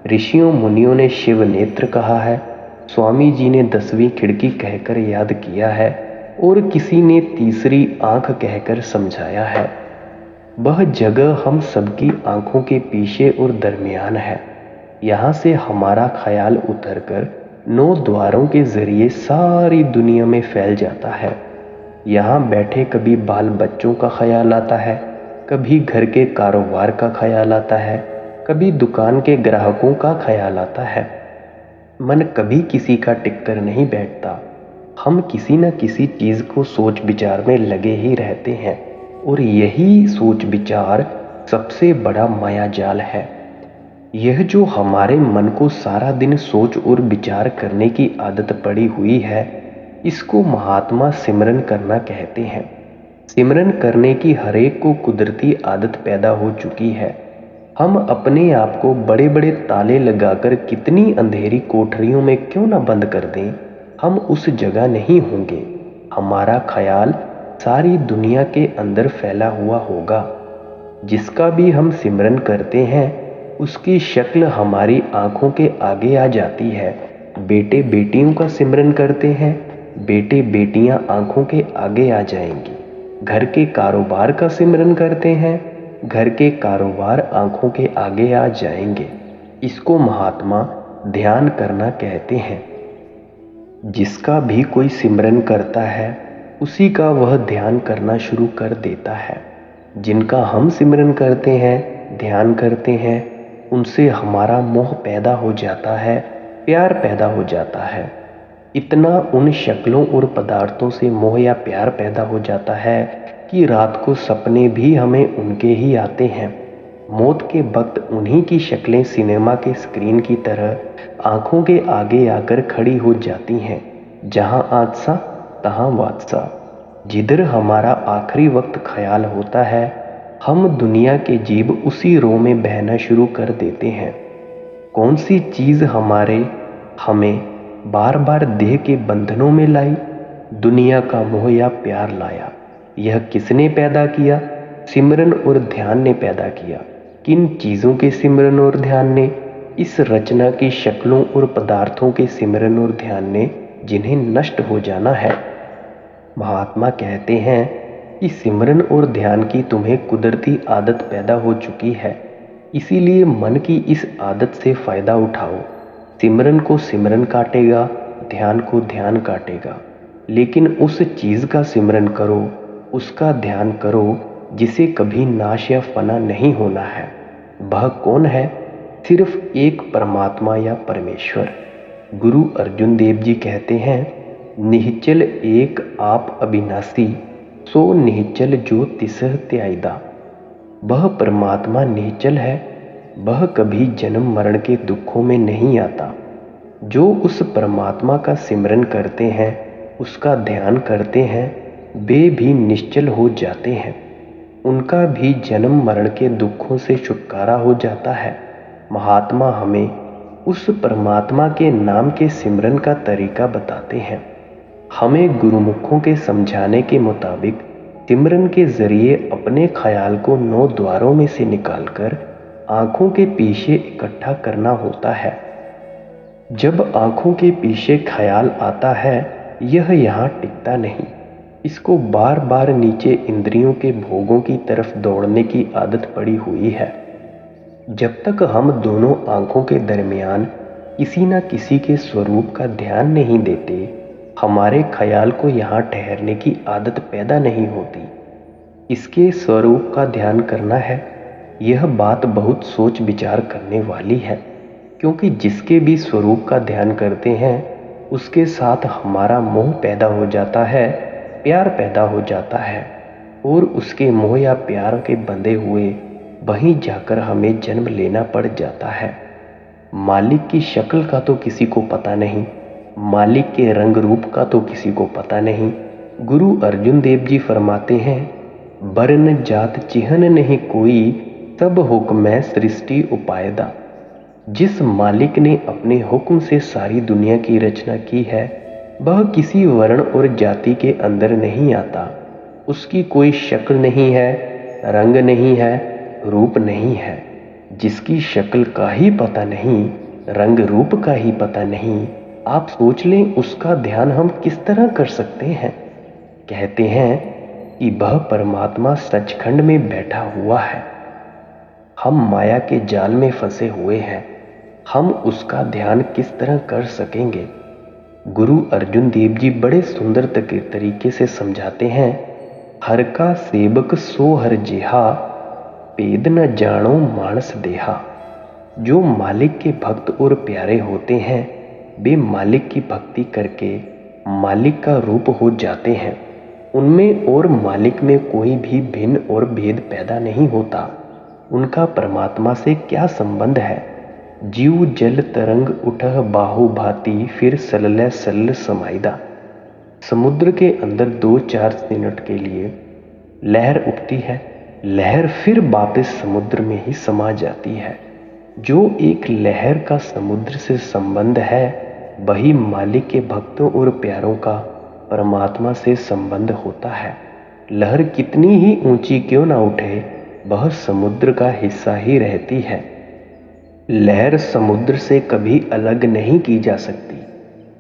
ऋषियों मुनियों ने शिव नेत्र कहा है, स्वामी जी ने 10वीं खिड़की कहकर याद किया है और किसी ने तीसरी आंख कहकर समझाया है। वह जगह हम सबकी आंखों के पीछे और दरमियान है। यहाँ से हमारा ख्याल उतरकर 9 द्वारों के जरिए सारी दुनिया में फैल जाता है। यहाँ बैठे कभी बाल बच्चों का ख्याल आता है, कभी घर के कारोबार का ख्याल आता है, कभी दुकान के ग्राहकों का ख्याल आता है। मन कभी किसी का टिककर नहीं बैठता। हम किसी न किसी चीज़ को सोच विचार में लगे ही रहते हैं और यही सोच विचार सबसे बड़ा माया जाल है। यह जो हमारे मन को सारा दिन सोच और विचार करने की आदत पड़ी हुई है, इसको महात्मा सिमरन करना कहते हैं। सिमरन करने की हर एक को कुदरती आदत पैदा हो चुकी है। हम अपने आप को बड़े बड़े ताले लगाकर कितनी अंधेरी कोठरियों में क्यों न बंद कर दें, हम उस जगह नहीं होंगे। हमारा ख्याल सारी दुनिया के अंदर फैला हुआ होगा। जिसका भी हम सिमरन करते हैं उसकी शक्ल हमारी आंखों के आगे आ जाती है। बेटे बेटियों का सिमरन करते हैं, बेटे बेटियां आंखों के आगे आ जाएंगी। घर के कारोबार का सिमरन करते हैं, घर के कारोबार आंखों के आगे आ जाएंगे। इसको महात्मा ध्यान करना कहते हैं। जिसका भी कोई सिमरन करता है उसी का वह ध्यान करना शुरू कर देता है। जिनका हम सिमरन करते हैं, ध्यान करते हैं, उनसे हमारा मोह पैदा हो जाता है, प्यार पैदा हो जाता है। इतना उन शक्लों और पदार्थों से मोह या प्यार पैदा हो जाता है कि रात को सपने भी हमें उनके ही आते हैं। मौत के वक्त उन्हीं की शक्लें सिनेमा के स्क्रीन की तरह आंखों के आगे आकर खड़ी हो जाती हैं। जहां आदसा तहां वादसा। जिधर हमारा आखिरी वक्त ख्याल होता है, हम दुनिया के जीव उसी रो में बहना शुरू कर देते हैं। कौन सी चीज हमें बार बार देह के बंधनों में लाई? दुनिया का मोह या प्यार लाया। यह किसने पैदा किया? सिमरन और ध्यान ने पैदा किया। किन चीजों के सिमरन और ध्यान ने? इस रचना की शक्लों और पदार्थों के सिमरन और ध्यान ने, जिन्हें नष्ट हो जाना है। महात्मा कहते हैं कि सिमरन और ध्यान की तुम्हें कुदरती आदत पैदा हो चुकी है, इसीलिए मन की इस आदत से फायदा उठाओ। सिमरन को सिमरन काटेगा, ध्यान को ध्यान काटेगा, लेकिन उस चीज का सिमरन करो, उसका ध्यान करो जिसे कभी नाश या फना नहीं होना है। वह कौन है? सिर्फ एक परमात्मा या परमेश्वर। गुरु अर्जुन देव जी कहते हैं, निश्चल एक आप अविनाशी, सो निश्चल जो तिसह त्यायदा। वह परमात्मा निश्चल है, वह कभी जन्म मरण के दुखों में नहीं आता। जो उस परमात्मा का सिमरन करते हैं, उसका ध्यान करते हैं, वे भी निश्चल हो जाते हैं। उनका भी जन्म मरण के दुखों से छुटकारा हो जाता है। महात्मा हमें उस परमात्मा के नाम के सिमरन का तरीका बताते हैं। हमें गुरुमुखों के समझाने के मुताबिक सिमरन के जरिए अपने ख्याल को 9 द्वारों में से निकालकर आंखों के पीछे इकट्ठा करना होता है। जब आंखों के पीछे ख्याल आता है, यह यहाँ टिकता नहीं। इसको बार बार नीचे इंद्रियों के भोगों की तरफ दौड़ने की आदत पड़ी हुई है। जब तक हम दोनों आंखों के दरमियान किसी न किसी के स्वरूप का ध्यान नहीं देते, हमारे ख्याल को यहाँ ठहरने की आदत पैदा नहीं होती। इसके स्वरूप का ध्यान करना है, यह बात बहुत सोच विचार करने वाली है, क्योंकि जिसके भी स्वरूप का ध्यान करते हैं उसके साथ हमारा मोह पैदा हो जाता है, प्यार पैदा हो जाता है, और उसके मोह या प्यार के बंधे हुए वहीं जाकर हमें जन्म लेना पड़ जाता है। मालिक की शक्ल का तो किसी को पता नहीं, मालिक के रंग रूप का तो किसी को पता नहीं। गुरु अर्जुन देव जी फरमाते हैं, वर्ण जात चिन्ह नहीं कोई, सब हुक्म सृष्टि उपायदा। जिस मालिक ने अपने हुक्म से सारी दुनिया की रचना की है, वह किसी वर्ण और जाति के अंदर नहीं आता। उसकी कोई शक्ल नहीं है, रंग नहीं है, रूप नहीं है। जिसकी शक्ल का ही पता नहीं, रंग रूप का ही पता नहीं, आप सोच लें उसका ध्यान हम किस तरह कर सकते हैं। कहते हैं कि वह परमात्मा सचखंड में बैठा हुआ है। हम माया के जाल में फंसे हुए हैं, हम उसका ध्यान किस तरह कर सकेंगे। गुरु अर्जुन देव जी बड़े सुंदर तरीके से समझाते हैं, हर का सेवक सो हर जेहा, भेद न जानो मानस देहा। जो मालिक के भक्त और प्यारे होते हैं, वे मालिक की भक्ति करके मालिक का रूप हो जाते हैं। उनमें और मालिक में कोई भी भिन्न और भेद पैदा नहीं होता। उनका परमात्मा से क्या संबंध है। जीव जल तरंग उठह बाहु भांति फिर सललय सल्ल समाइदा। समुद्र के अंदर 2-4 मिनट के लिए लहर उठती है, लहर फिर वापस समुद्र में ही समा जाती है। जो एक लहर का समुद्र से संबंध है, वही मालिक के भक्तों और प्यारों का परमात्मा से संबंध होता है। लहर कितनी ही ऊंची क्यों ना उठे, वह समुद्र का हिस्सा ही रहती है। लहर समुद्र से कभी अलग नहीं की जा सकती।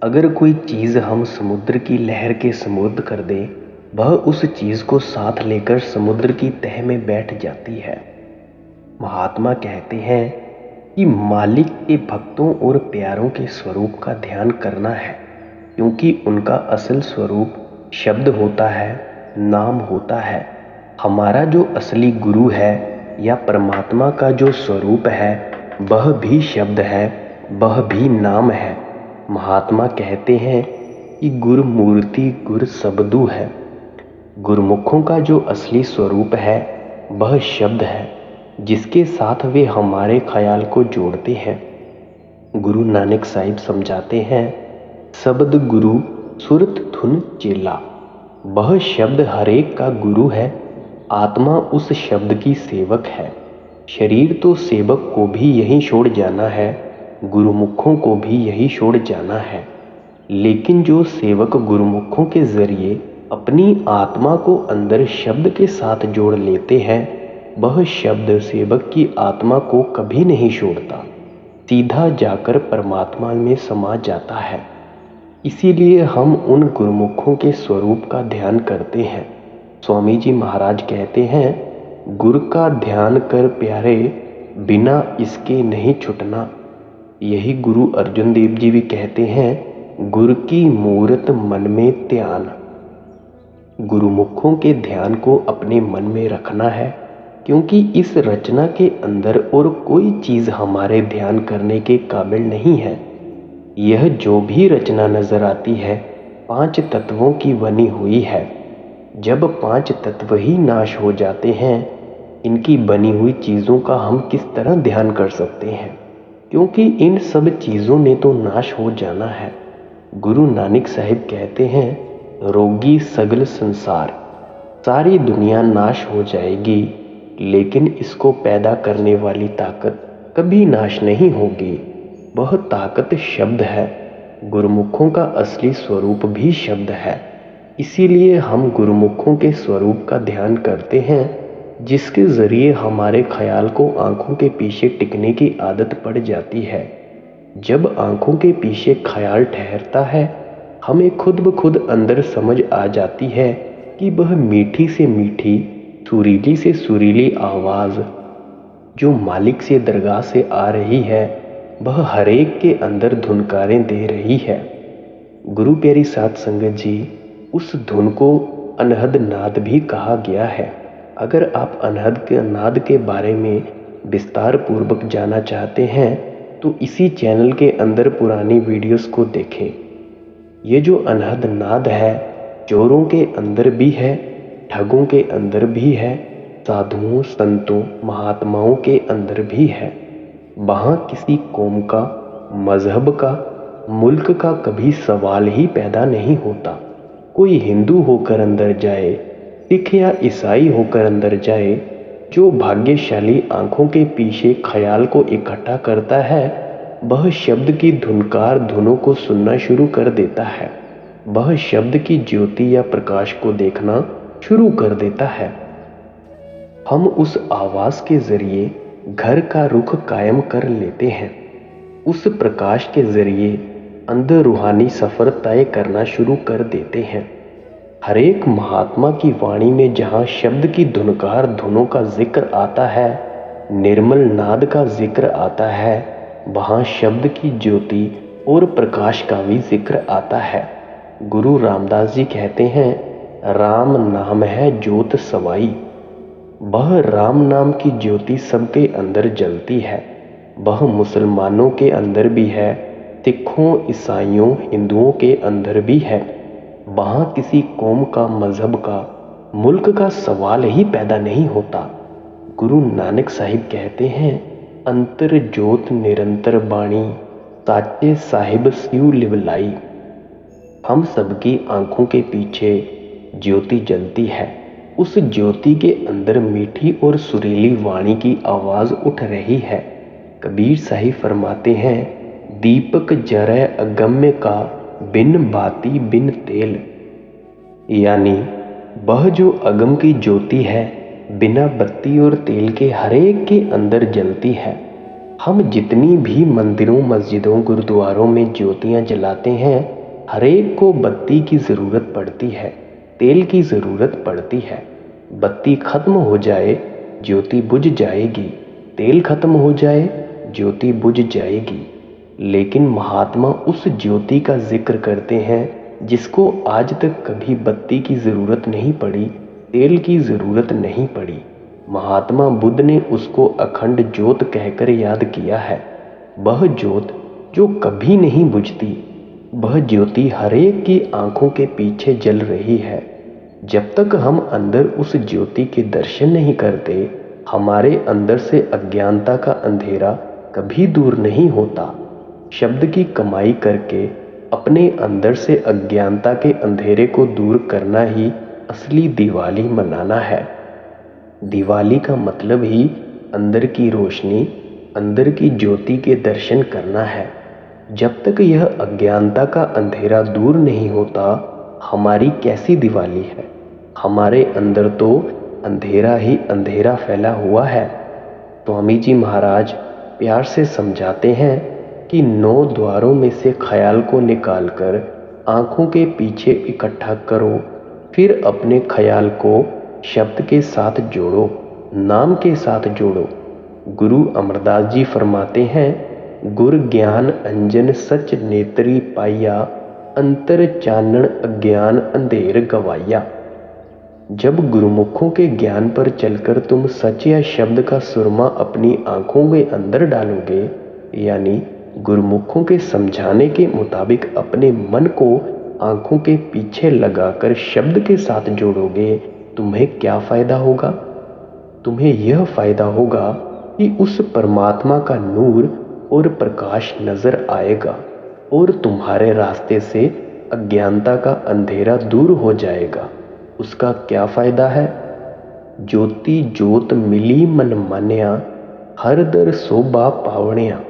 अगर कोई चीज़ हम समुद्र की लहर के समुद्र कर दे, वह उस चीज़ को साथ लेकर समुद्र की तह में बैठ जाती है। महात्मा कहते हैं कि मालिक के भक्तों और प्यारों के स्वरूप का ध्यान करना है, क्योंकि उनका असल स्वरूप शब्द होता है, नाम होता है। हमारा जो असली गुरु है या परमात्मा का जो स्वरूप है, वह भी शब्द है, वह भी नाम है। महात्मा कहते हैं कि गुरमूर्ति गुर शब्दु है। गुरुमुखों का जो असली स्वरूप है वह शब्द है, जिसके साथ वे हमारे ख्याल को जोड़ते हैं। गुरु नानक साहिब समझाते हैं, शब्द गुरु सुरत धुन चेला। वह शब्द हरेक का गुरु है। आत्मा उस शब्द की सेवक है। शरीर तो सेवक को भी यहीं छोड़ जाना है, गुरुमुखों को भी यही छोड़ जाना है। लेकिन जो सेवक गुरुमुखों के जरिए अपनी आत्मा को अंदर शब्द के साथ जोड़ लेते हैं, वह शब्द सेवक की आत्मा को कभी नहीं छोड़ता, सीधा जाकर परमात्मा में समा जाता है। इसीलिए हम उन गुरुमुखों के स्वरूप का ध्यान करते हैं। स्वामी जी महाराज कहते हैं, गुरु का ध्यान कर प्यारे, बिना इसके नहीं छुटना। यही गुरु अर्जुन देव जी भी कहते हैं, गुरु की मूरत मन में ध्यान। गुरुमुखों के ध्यान को अपने मन में रखना है, क्योंकि इस रचना के अंदर और कोई चीज़ हमारे ध्यान करने के काबिल नहीं है। यह जो भी रचना नजर आती है 5 तत्वों की बनी हुई है। जब 5 तत्व ही नाश हो जाते हैं, इनकी बनी हुई चीज़ों का हम किस तरह ध्यान कर सकते हैं, क्योंकि इन सब चीज़ों ने तो नाश हो जाना है। गुरु नानक साहिब कहते हैं, रोगी सगल संसार, सारी दुनिया नाश हो जाएगी, लेकिन इसको पैदा करने वाली ताकत कभी नाश नहीं होगी। वह ताकत शब्द है। गुरुमुखों का असली स्वरूप भी शब्द है। इसीलिए हम गुरुमुखों के स्वरूप का ध्यान करते हैं, जिसके जरिए हमारे ख्याल को आंखों के पीछे टिकने की आदत पड़ जाती है। जब आंखों के पीछे ख्याल ठहरता है, हमें खुद ब खुद अंदर समझ आ जाती है कि वह मीठी से मीठी, सुरीली से सुरीली आवाज़ जो मालिक से दरगाह से आ रही है, वह हरेक के अंदर धुनकारें दे रही है। गुरु प्यारी साध संगत जी, उस धुन को अनहद नाद भी कहा गया है। अगर आप अनहद के नाद के बारे में विस्तार पूर्वक जानना चाहते हैं, तो इसी चैनल के अंदर पुरानी वीडियोस को देखें। ये जो अनहद नाद है, चोरों के अंदर भी है, ठगों के अंदर भी है, साधुओं संतों महात्माओं के अंदर भी है। वहाँ किसी कौम का, मजहब का, मुल्क का कभी सवाल ही पैदा नहीं होता। कोई हिंदू होकर अंदर जाए, सिख या ईसाई होकर अंदर जाए, जो भाग्यशाली आंखों के पीछे ख्याल को इकट्ठा करता है, वह शब्द की धुनकार धुनों को सुनना शुरू कर देता है। वह शब्द की ज्योति या प्रकाश को देखना शुरू कर देता है। हम उस आवाज के जरिए घर का रुख कायम कर लेते हैं। उस प्रकाश के जरिए अंदर रूहानी सफर तय करना शुरू कर देते हैं। हरेक महात्मा की वाणी में जहाँ शब्द की धुनकार धुनों का जिक्र आता है, निर्मल नाद का जिक्र आता है, वहाँ शब्द की ज्योति और प्रकाश का भी जिक्र आता है। गुरु रामदास जी कहते हैं, राम नाम है ज्योत सवाई। वह राम नाम की ज्योति सबके अंदर जलती है। वह मुसलमानों के अंदर भी है, सिखों, ईसाइयों, हिंदुओं के अंदर भी है। वहाँ किसी कौम का, मजहब का, मुल्क का सवाल ही पैदा नहीं होता। गुरु नानक साहिब कहते हैं, अंतर जोत निरंतर बाणी, साचे साहिब सिउ लिवलाई। हम सबकी आंखों के पीछे ज्योति जलती है। उस ज्योति के अंदर मीठी और सुरीली वाणी की आवाज उठ रही है। कबीर साहिब फरमाते हैं, दीपक जरै अगम्य का, बिन बाती बिन तेल। यानी वह जो अगम की ज्योति है, बिना बत्ती और तेल के हरेक के अंदर जलती है। हम जितनी भी मंदिरों, मस्जिदों, गुरुद्वारों में ज्योतियां जलाते हैं, हरेक को बत्ती की ज़रूरत पड़ती है, तेल की ज़रूरत पड़ती है। बत्ती खत्म हो जाए, ज्योति बुझ जाएगी। तेल खत्म हो जाए, ज्योति बुझ जाएगी। लेकिन महात्मा उस ज्योति का जिक्र करते हैं जिसको आज तक कभी बत्ती की ज़रूरत नहीं पड़ी, तेल की ज़रूरत नहीं पड़ी। महात्मा बुद्ध ने उसको अखंड ज्योत कहकर याद किया है। वह ज्योत जो कभी नहीं बुझती, वह ज्योति हरेक की आंखों के पीछे जल रही है। जब तक हम अंदर उस ज्योति के दर्शन नहीं करते, हमारे अंदर से अज्ञानता का अंधेरा कभी दूर नहीं होता। शब्द की कमाई करके अपने अंदर से अज्ञानता के अंधेरे को दूर करना ही असली दिवाली मनाना है। दिवाली का मतलब ही अंदर की रोशनी, अंदर की ज्योति के दर्शन करना है। जब तक यह अज्ञानता का अंधेरा दूर नहीं होता, हमारी कैसी दिवाली है? हमारे अंदर तो अंधेरा ही अंधेरा फैला हुआ है। स्वामी जी महाराज प्यार से समझाते हैं कि 9 द्वारों में से ख्याल को निकालकर आंखों के पीछे इकट्ठा करो, फिर अपने ख्याल को शब्द के साथ जोड़ो, नाम के साथ जोड़ो। गुरु अमरदास जी फरमाते हैं, गुर ज्ञान अंजन सच नेत्री पाइया, अंतर चानन अज्ञान अंधेर गवाया। जब गुरुमुखों के ज्ञान पर चलकर तुम सच या शब्द का सुरमा अपनी आंखों के अंदर डालोगे, यानी गुरुमुखों के समझाने के मुताबिक अपने मन को आंखों के पीछे लगाकर शब्द के साथ जोड़ोगे, तुम्हें क्या फायदा होगा? तुम्हें यह फायदा होगा कि उस परमात्मा का नूर और प्रकाश नजर आएगा और तुम्हारे रास्ते से अज्ञानता का अंधेरा दूर हो जाएगा। उसका क्या फायदा है? ज्योति जोत मिली मन मान्या, हर दर शोभा पावणिया।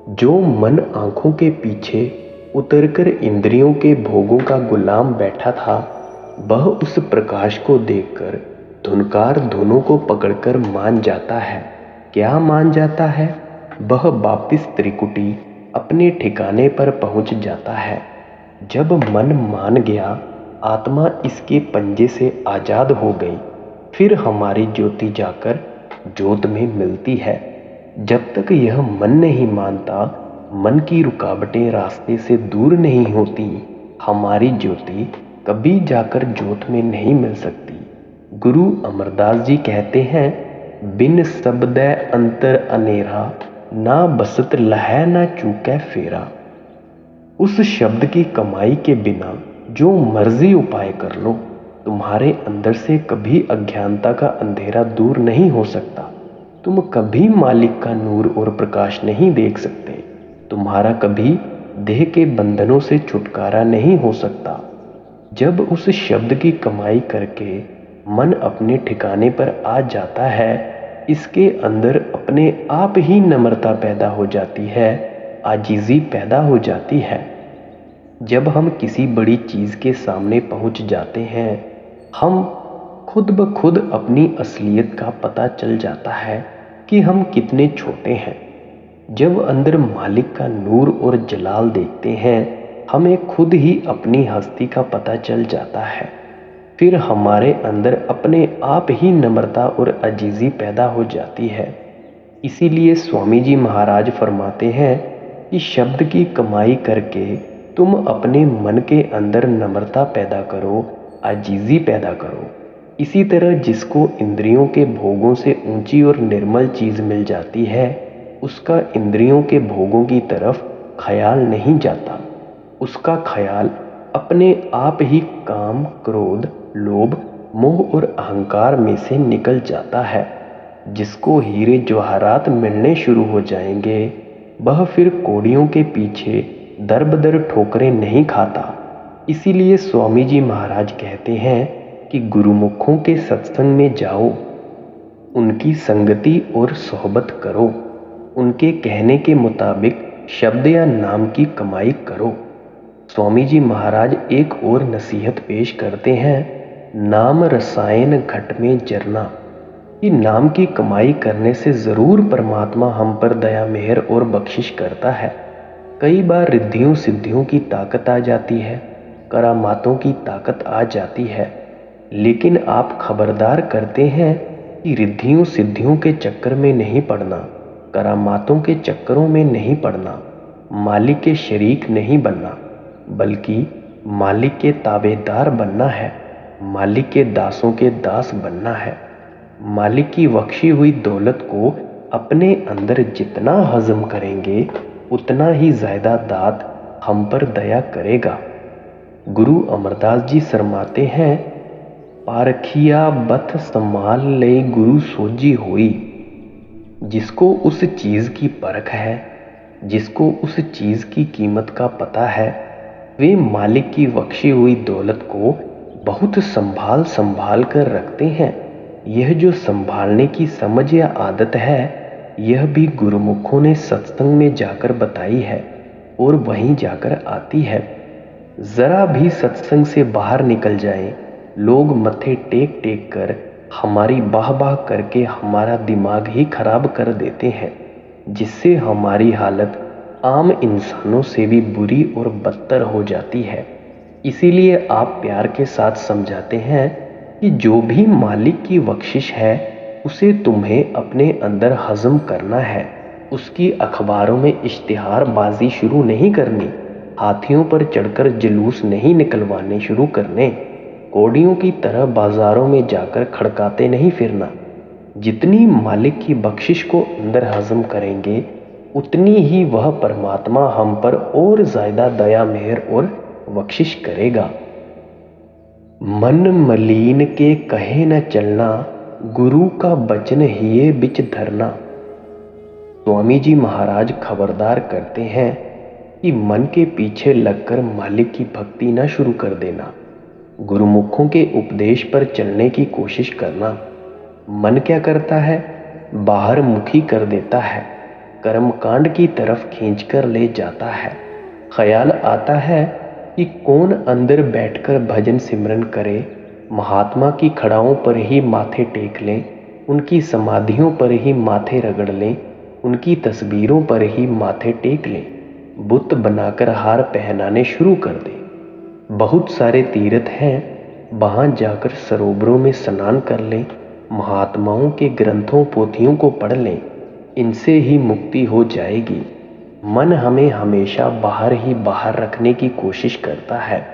जो मन आंखों के पीछे उतरकर इंद्रियों के भोगों का गुलाम बैठा था, वह उस प्रकाश को देखकर धुनकार धुनों को पकड़कर मान जाता है। क्या मान जाता है? वह वापिस त्रिकुटी अपने ठिकाने पर पहुंच जाता है। जब मन मान गया, आत्मा इसके पंजे से आजाद हो गई, फिर हमारी ज्योति जाकर ज्योत में मिलती है। जब तक यह मन नहीं मानता, मन की रुकावटें रास्ते से दूर नहीं होती, हमारी ज्योति कभी जाकर ज्योत में नहीं मिल सकती। गुरु अमरदास जी कहते हैं, बिन शब्दै अंतर अनेरा, ना बसत लहै ना चूकै फेरा। उस शब्द की कमाई के बिना जो मर्जी उपाय कर लो, तुम्हारे अंदर से कभी अज्ञानता का अंधेरा दूर नहीं हो सकता। तुम कभी मालिक का नूर और प्रकाश नहीं देख सकते। तुम्हारा कभी देह के बंधनों से छुटकारा नहीं हो सकता। जब उस शब्द की कमाई करके मन अपने ठिकाने पर आ जाता है, इसके अंदर अपने आप ही नम्रता पैदा हो जाती है, आजीजी पैदा हो जाती है। जब हम किसी बड़ी चीज के सामने पहुंच जाते हैं, हम खुद ब खुद अपनी असलियत का पता चल जाता है कि हम कितने छोटे हैं। जब अंदर मालिक का नूर और जलाल देखते हैं, हमें खुद ही अपनी हस्ती का पता चल जाता है। फिर हमारे अंदर अपने आप ही नम्रता और अजीजी पैदा हो जाती है। इसीलिए स्वामी जी महाराज फरमाते हैं कि शब्द की कमाई करके तुम अपने मन के अंदर नम्रता पैदा करो, अजीजी पैदा करो। इसी तरह जिसको इंद्रियों के भोगों से ऊंची और निर्मल चीज मिल जाती है, उसका इंद्रियों के भोगों की तरफ ख्याल नहीं जाता। उसका ख्याल अपने आप ही काम, क्रोध, लोभ, मोह और अहंकार में से निकल जाता है। जिसको हीरे जवाहरात मिलने शुरू हो जाएंगे, वह फिर कौड़ियों के पीछे दर बदर ठोकरें नहीं खाता। इसीलिए स्वामी जी महाराज कहते हैं कि गुरुमुखों के सत्संग में जाओ, उनकी संगति और सोहबत करो, उनके कहने के मुताबिक शब्द या नाम की कमाई करो। स्वामी जी महाराज एक और नसीहत पेश करते हैं, नाम रसायन घट में जरना, कि नाम की कमाई करने से जरूर परमात्मा हम पर दया मेहर और बख्शिश करता है। कई बार रिद्धियों सिद्धियों की ताकत आ जाती है, करामातों की ताकत आ जाती है, लेकिन आप खबरदार करते हैं कि रिद्धियों सिद्धियों के चक्कर में नहीं पड़ना, करामातों के चक्करों में नहीं पड़ना, मालिक के शरीक नहीं बनना, बल्कि मालिक के ताबेदार बनना है, मालिक के दासों के दास बनना है। मालिक की बख्शी हुई दौलत को अपने अंदर जितना हजम करेंगे, उतना ही ज्यादा दात हम पर दया करेगा। गुरु अमरदास जी फरमाते हैं, पारखिया बथ संभाल ले गुरु सोजी होई। जिसको उस चीज की परख है, जिसको उस चीज की कीमत का पता है, वे मालिक की बख्शी हुई दौलत को बहुत संभाल संभाल कर रखते हैं। यह जो संभालने की समझ या आदत है, यह भी गुरुमुखों ने सत्संग में जाकर बताई है और वहीं जाकर आती है। जरा भी सत्संग से बाहर निकल जाएं, लोग मत्थे टेक टेक कर हमारी वाह वाह करके हमारा दिमाग ही खराब कर देते हैं, जिससे हमारी हालत आम इंसानों से भी बुरी और बदतर हो जाती है। इसीलिए आप प्यार के साथ समझाते हैं कि जो भी मालिक की बख्शिश है, उसे तुम्हें अपने अंदर हजम करना है। उसकी अखबारों में इश्तिहारबाजी शुरू नहीं करनी, हाथियों पर चढ़कर जुलूस नहीं निकलवाने शुरू करने, कौड़ियों की तरह बाजारों में जाकर खड़काते नहीं फिरना। जितनी मालिक की बख्शिश को अंदर हजम करेंगे, उतनी ही वह परमात्मा हम पर और ज्यादा दया मेहर और बख्शिश करेगा। मन मलीन के कहे न चलना, गुरु का बचन हिये बिच धरना। स्वामी जी महाराज खबरदार करते हैं कि मन के पीछे लगकर मालिक की भक्ति न शुरू कर देना, गुरुमुखों के उपदेश पर चलने की कोशिश करना। मन क्या करता है, बाहर मुखी कर देता है, कर्मकांड की तरफ खींचकर ले जाता है। ख्याल आता है कि कौन अंदर बैठकर भजन सिमरन करे, महात्मा की खड़ाओं पर ही माथे टेक लें, उनकी समाधियों पर ही माथे रगड़ लें, उनकी तस्वीरों पर ही माथे टेक लें, बुत बनाकर हार पहनाने शुरू कर दें। बहुत सारे तीर्थ हैं, वहां जाकर सरोवरों में स्नान कर लें, महात्माओं के ग्रंथों पोथियों को पढ़ लें, इनसे ही मुक्ति हो जाएगी। मन हमें हमेशा बाहर ही बाहर रखने की कोशिश करता है।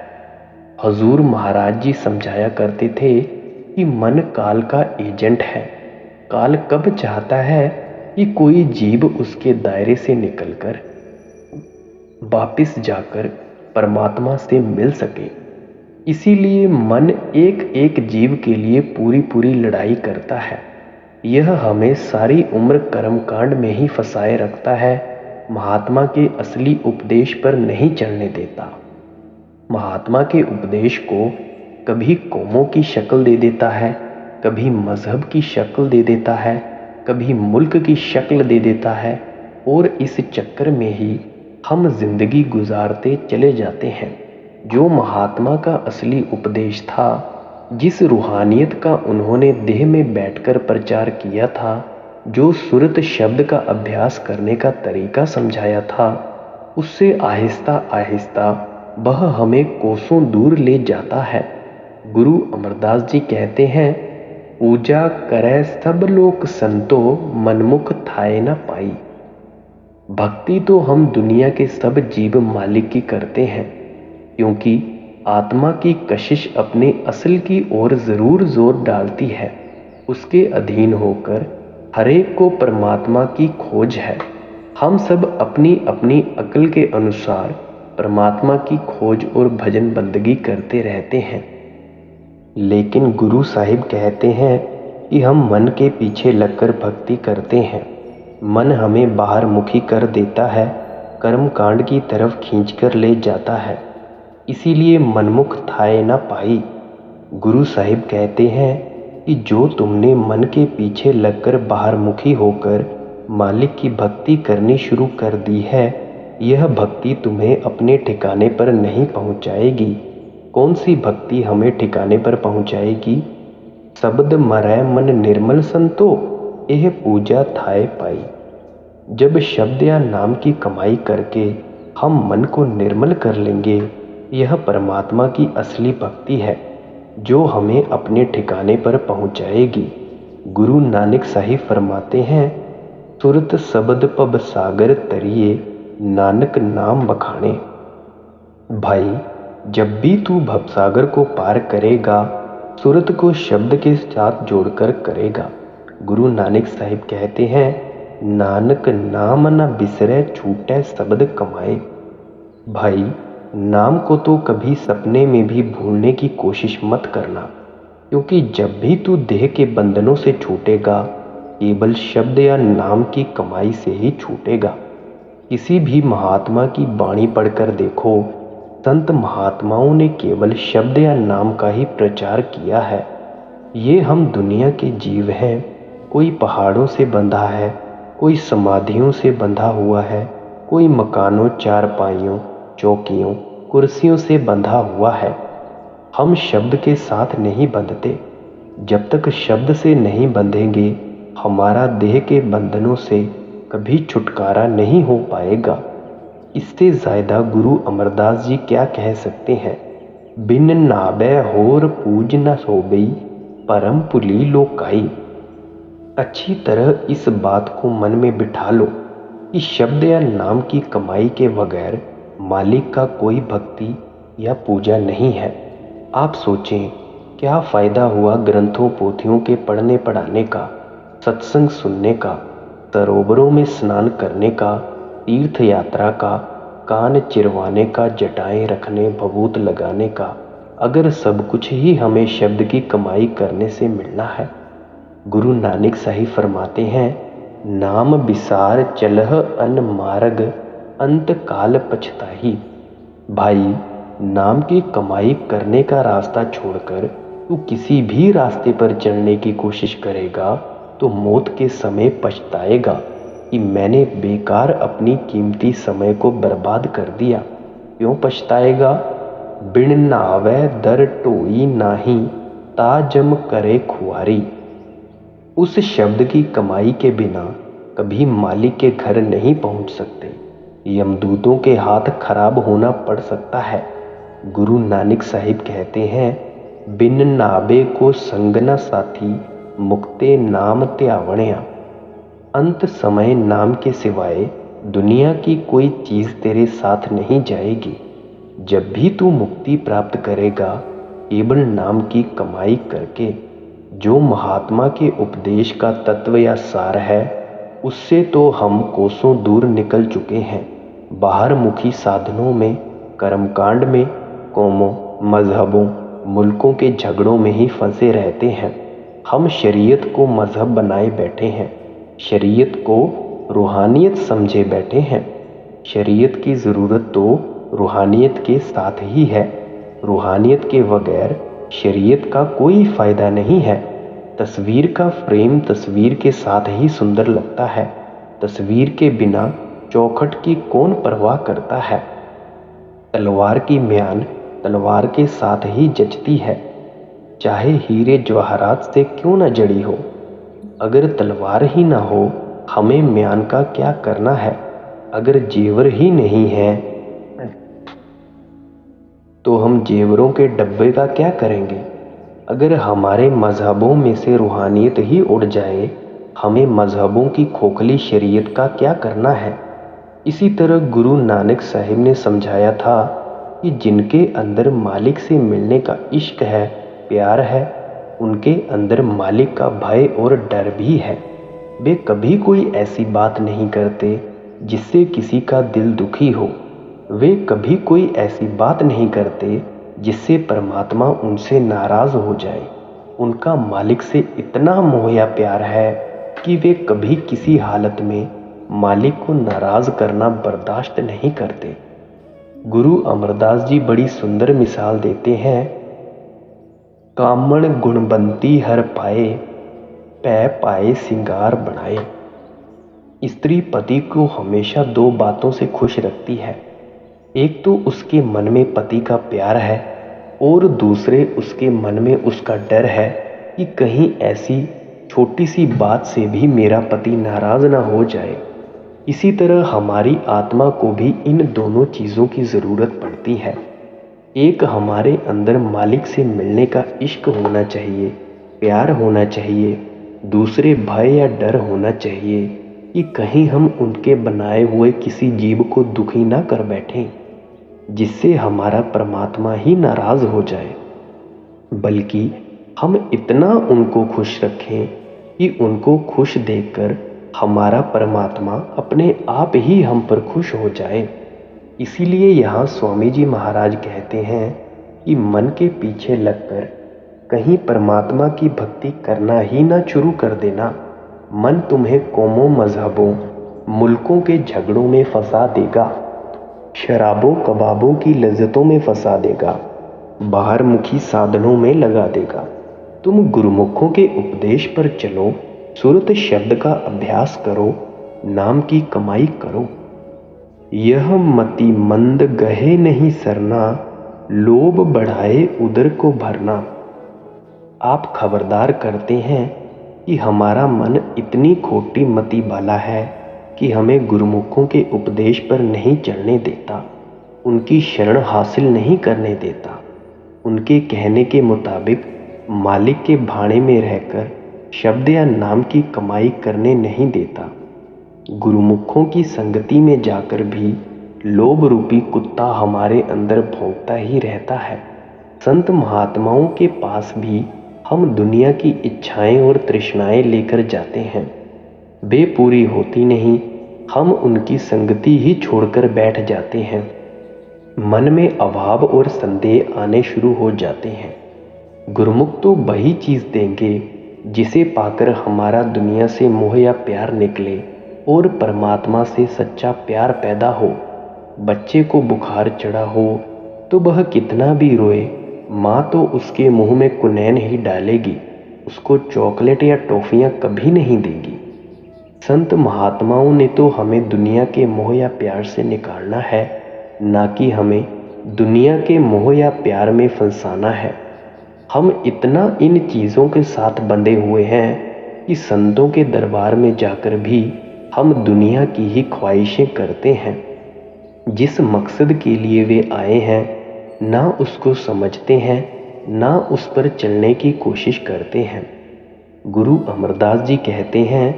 हजूर महाराज जी समझाया करते थे कि मन काल का एजेंट है। काल कब चाहता है कि कोई जीव उसके दायरे से निकलकर वापिस जाकर परमात्मा से मिल सके। इसीलिए मन एक एक जीव के लिए पूरी पूरी लड़ाई करता है। यह हमें सारी उम्र कर्मकांड में ही फंसाए रखता है, महात्मा के असली उपदेश पर नहीं चलने देता। महात्मा के उपदेश को कभी कौमों की शक्ल दे देता है, कभी मजहब की शक्ल दे देता है, कभी मुल्क की शक्ल दे देता है, और इस चक्कर में ही हम जिंदगी गुजारते चले जाते हैं। जो महात्मा का असली उपदेश था, जिस रूहानियत का उन्होंने देह में बैठकर प्रचार किया था, जो सूरत शब्द का अभ्यास करने का तरीका समझाया था, उससे आहिस्ता आहिस्ता वह हमें कोसों दूर ले जाता है। गुरु अमरदास जी कहते हैं, पूजा करे सब लोक संतो, मनमुख थाए न पाई। भक्ति तो हम दुनिया के सब जीव मालिक की करते हैं, क्योंकि आत्मा की कशिश अपने असल की ओर जरूर जोर डालती है। उसके अधीन होकर हरेक को परमात्मा की खोज है। हम सब अपनी अपनी अक्ल के अनुसार परमात्मा की खोज और भजन बंदगी करते रहते हैं। लेकिन गुरु साहिब कहते हैं कि हम मन के पीछे लगकर भक्ति करते हैं। मन हमें बाहर मुखी कर देता है, कर्म कांड की तरफ खींचकर ले जाता है, इसीलिए मनमुख थाए न पाई। गुरु साहिब कहते हैं कि जो तुमने मन के पीछे लगकर बाहर मुखी होकर मालिक की भक्ति करनी शुरू कर दी है, यह भक्ति तुम्हें अपने ठिकाने पर नहीं पहुंचाएगी। कौन सी भक्ति हमें ठिकाने पर पहुंचाएगी? शब्द मरै मन निर्मल संतो, यह पूजा थाए पाई। जब शब्द या नाम की कमाई करके हम मन को निर्मल कर लेंगे, यह परमात्मा की असली भक्ति है जो हमें अपने ठिकाने पर पहुंचाएगी। गुरु नानक साहिब फरमाते हैं, सुरत शब्द पब सागर तरिए, नानक नाम बखाने। भाई, जब भी तू भवसागर को पार करेगा, सुरत को शब्द के साथ जोड़कर करेगा। गुरु नानक साहिब कहते हैं, नानक नाम न बिसरे छूटे शब्द कमाए। भाई, नाम को तो कभी सपने में भी भूलने की कोशिश मत करना, क्योंकि जब भी तू देह के बंधनों से छूटेगा, केवल शब्द या नाम की कमाई से ही छूटेगा। किसी भी महात्मा की वाणी पढ़कर देखो, संत महात्माओं ने केवल शब्द या नाम का ही प्रचार किया है। ये हम दुनिया के जीव हैं, कोई पहाड़ों से बंधा है, कोई समाधियों से बंधा हुआ है, कोई मकानों, चारपाइयों, चौकियों, कुर्सियों से बंधा हुआ है। हम शब्द के साथ नहीं बंधते। जब तक शब्द से नहीं बंधेंगे, हमारा देह के बंधनों से कभी छुटकारा नहीं हो पाएगा। इससे ज़्यादा गुरु अमरदास जी क्या कह सकते हैं? बिन नाबै होर पूज न सोबई, परम पुली लोकाई। अच्छी तरह इस बात को मन में बिठा लो कि शब्द या नाम की कमाई के बगैर मालिक का कोई भक्ति या पूजा नहीं है। आप सोचें, क्या फ़ायदा हुआ ग्रंथों पोथियों के पढ़ने पढ़ाने का, सत्संग सुनने का, सरोवरों में स्नान करने का, तीर्थ यात्रा का, कान चिरवाने का, जटाएं रखने, भभूत लगाने का, अगर सब कुछ ही हमें शब्द की कमाई करने से मिलना है? गुरु नानक साहिब फरमाते हैं, नाम बिसार चलह अन मार्ग, अंत काल पछताही। भाई, नाम की कमाई करने का रास्ता छोड़कर तू किसी भी रास्ते पर चलने की कोशिश करेगा तो मौत के समय पछताएगा कि मैंने बेकार अपनी कीमती समय को बर्बाद कर दिया। क्यों पछताएगा? बिन नावै दर टोई नाही, ताजम करे खुआरी। उस शब्द की कमाई के बिना कभी मालिक के घर नहीं पहुंच सकते। यमदूतों के हाथ खराब होना पड़ सकता है। गुरु नानक साहिब कहते हैं, बिन नाबे को संग न साथी, मुक्ते नाम त्यावणिया। अंत समय नाम के सिवाय दुनिया की कोई चीज़ तेरे साथ नहीं जाएगी। जब भी तू मुक्ति प्राप्त करेगा, केवल नाम की कमाई करके, जो महात्मा के उपदेश का तत्व या सार है, उससे तो हम कोसों दूर निकल चुके हैं। बाहर मुखी साधनों में, कर्मकांड में, कौमों, मजहबों, मुल्कों के झगड़ों में ही फंसे रहते हैं। हम शरीयत को मजहब बनाए बैठे हैं, शरीयत को रूहानियत समझे बैठे हैं। शरीयत की ज़रूरत तो रूहानियत के साथ ही है। रूहानियत के बगैर शरीयत का कोई फ़ायदा नहीं है। तस्वीर का फ्रेम तस्वीर के साथ ही सुंदर लगता है। तस्वीर के बिना चौखट की कौन परवाह करता है? तलवार की म्यान तलवार के साथ ही जचती है, चाहे हीरे जवाहरात से क्यों न जड़ी हो। अगर तलवार ही ना हो, हमें म्यान का क्या करना है? अगर जेवर ही नहीं है तो हम जेवरों के डब्बे का क्या करेंगे? अगर हमारे मजहबों में से रूहानियत ही उड़ जाए, हमें मजहबों की खोखली शरीयत का क्या करना है? इसी तरह गुरु नानक साहिब ने समझाया था कि जिनके अंदर मालिक से मिलने का इश्क है, प्यार है, उनके अंदर मालिक का भय और डर भी है। वे कभी कोई ऐसी बात नहीं करते जिससे किसी का दिल दुखी हो। वे कभी कोई ऐसी बात नहीं करते जिससे परमात्मा उनसे नाराज हो जाए। उनका मालिक से इतना मोह या प्यार है कि वे कभी किसी हालत में मालिक को नाराज करना बर्दाश्त नहीं करते। गुरु अमरदास जी बड़ी सुंदर मिसाल देते हैं। कामण गुणबंती हर पाए, पै पाए सिंगार बनाए। स्त्री पति को हमेशा दो बातों से खुश रखती है। एक तो उसके मन में पति का प्यार है और दूसरे उसके मन में उसका डर है कि कहीं ऐसी छोटी सी बात से भी मेरा पति नाराज ना हो जाए। इसी तरह हमारी आत्मा को भी इन दोनों चीज़ों की ज़रूरत पड़ती है। एक हमारे अंदर मालिक से मिलने का इश्क होना चाहिए, प्यार होना चाहिए। दूसरे भय या डर होना चाहिए कि कहीं हम उनके बनाए हुए किसी जीव को दुखी ना कर बैठें, जिससे हमारा परमात्मा ही नाराज हो जाए। बल्कि हम इतना उनको खुश रखें कि उनको खुश देखकर हमारा परमात्मा अपने आप ही हम पर खुश हो जाए। इसीलिए यहाँ स्वामी जी महाराज कहते हैं कि मन के पीछे लगकर कहीं परमात्मा की भक्ति करना ही ना शुरू कर देना। मन तुम्हें कौमों, मजहबों, मुल्कों के झगड़ों में फंसा देगा, शराबों कबाबों की लज्जतों में फंसा देगा, बाहर मुखी साधनों में लगा देगा। तुम गुरुमुखों के उपदेश पर चलो, सुरत शब्द का अभ्यास करो, नाम की कमाई करो। यह मति मंद गहे नहीं सरना, लोभ बढ़ाए उदर को भरना। आप खबरदार करते हैं कि हमारा मन इतनी खोटी मति वाला है कि हमें गुरुमुखों के उपदेश पर नहीं चलने देता, उनकी शरण हासिल नहीं करने देता, उनके कहने के मुताबिक मालिक के भाड़े में रहकर शब्द या नाम की कमाई करने नहीं देता। गुरुमुखों की संगति में जाकर भी लोभ रूपी कुत्ता हमारे अंदर भौंकता ही रहता है। संत महात्माओं के पास भी हम दुनिया की इच्छाएं और तृष्णाएं लेकर जाते हैं, वे पूरी होती नहीं, हम उनकी संगति ही छोड़कर बैठ जाते हैं। मन में अभाव और संदेह आने शुरू हो जाते हैं। गुरुमुख तो वही चीज़ देंगे जिसे पाकर हमारा दुनिया से मोह या प्यार निकले और परमात्मा से सच्चा प्यार पैदा हो। बच्चे को बुखार चढ़ा हो तो वह कितना भी रोए, माँ तो उसके मुंह में कुनैन ही डालेगी, उसको चॉकलेट या टॉफियाँ कभी नहीं देगी। संत महात्माओं ने तो हमें दुनिया के मोह या प्यार से निकालना है, ना कि हमें दुनिया के मोह या प्यार में फंसाना है। हम इतना इन चीज़ों के साथ बंधे हुए हैं कि संतों के दरबार में जाकर भी हम दुनिया की ही ख्वाहिशें करते हैं। जिस मकसद के लिए वे आए हैं ना उसको समझते हैं, ना उस पर चलने की कोशिश करते हैं। गुरु अमरदास जी कहते हैं,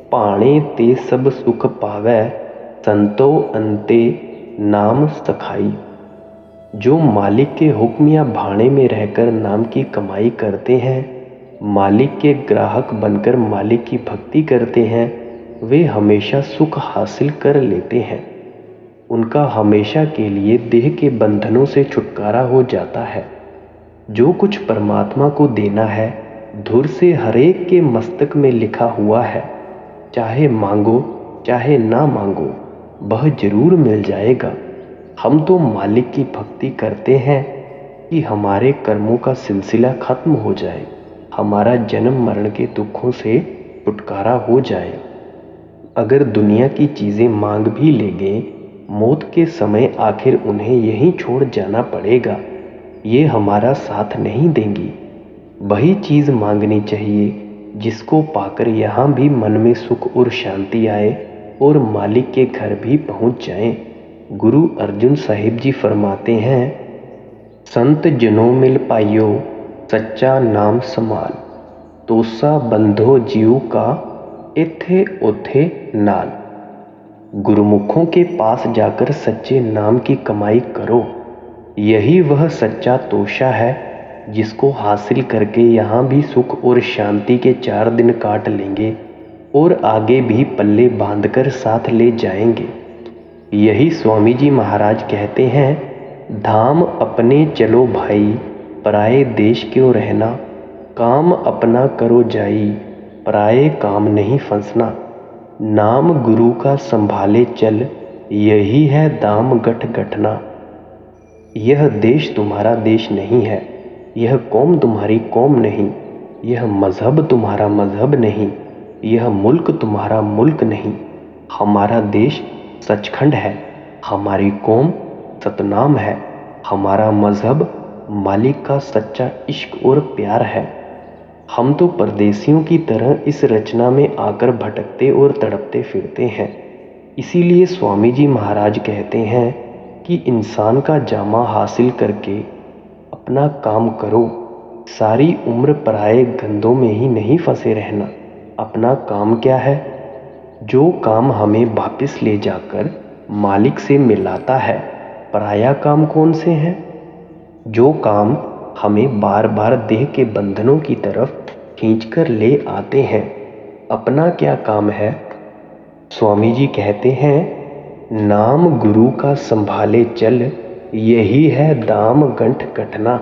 पाणे ते सब सुख पावै, संतो अंते नाम सखाई। जो मालिक के हुक्म या भाड़े में रहकर नाम की कमाई करते हैं, मालिक के ग्राहक बनकर मालिक की भक्ति करते हैं, वे हमेशा सुख हासिल कर लेते हैं। उनका हमेशा के लिए देह के बंधनों से छुटकारा हो जाता है। जो कुछ परमात्मा को देना है धुर से हरेक के मस्तक में लिखा हुआ है, चाहे मांगो चाहे ना मांगो, वह जरूर मिल जाएगा। हम तो मालिक की भक्ति करते हैं कि हमारे कर्मों का सिलसिला खत्म हो जाए, हमारा जन्म मरण के दुखों से छुटकारा हो जाए। अगर दुनिया की चीज़ें मांग भी लेंगे, मौत के समय आखिर उन्हें यहीं छोड़ जाना पड़ेगा, ये हमारा साथ नहीं देंगी। वही चीज़ मांगनी चाहिए जिसको पाकर यहाँ भी मन में सुख और शांति आए और मालिक के घर भी पहुँच जाएं। गुरु अर्जुन साहिब जी फरमाते हैं, संत जनों मिल पाइयो सच्चा नाम समाल, तोसा बंधो जीव का इथे उथे नाल। गुरुमुखों के पास जाकर सच्चे नाम की कमाई करो, यही वह सच्चा तोशा है जिसको हासिल करके यहाँ भी सुख और शांति के 4 दिन काट लेंगे और आगे भी पल्ले बांधकर साथ ले जाएंगे। यही स्वामी जी महाराज कहते हैं, धाम अपने चलो भाई, पराए देश क्यों रहना। काम अपना करो जाई, पराए काम नहीं फंसना। नाम गुरु का संभाले चल, यही है दाम गठ गठना। यह देश तुम्हारा देश नहीं है, यह कौम तुम्हारी कौम नहीं, यह मजहब तुम्हारा मजहब नहीं, यह मुल्क तुम्हारा मुल्क नहीं। हमारा देश सचखंड है, हमारी कौम सतनाम है, हमारा मजहब मालिक का सच्चा इश्क और प्यार है। हम तो परदेसियों की तरह इस रचना में आकर भटकते और तड़पते फिरते हैं। इसीलिए स्वामी जी महाराज कहते हैं कि इंसान का जामा हासिल करके अपना काम करो, सारी उम्र पराए गंदों में ही नहीं फंसे रहना। अपना काम क्या है? जो काम हमें वापस ले जाकर मालिक से मिलाता है। पराया काम कौन से हैं? जो काम हमें बार बार देह के बंधनों की तरफ खींचकर ले आते हैं। अपना क्या काम है? स्वामी जी कहते हैं, नाम गुरु का संभाले चल, यही है दाम गंठ कटना।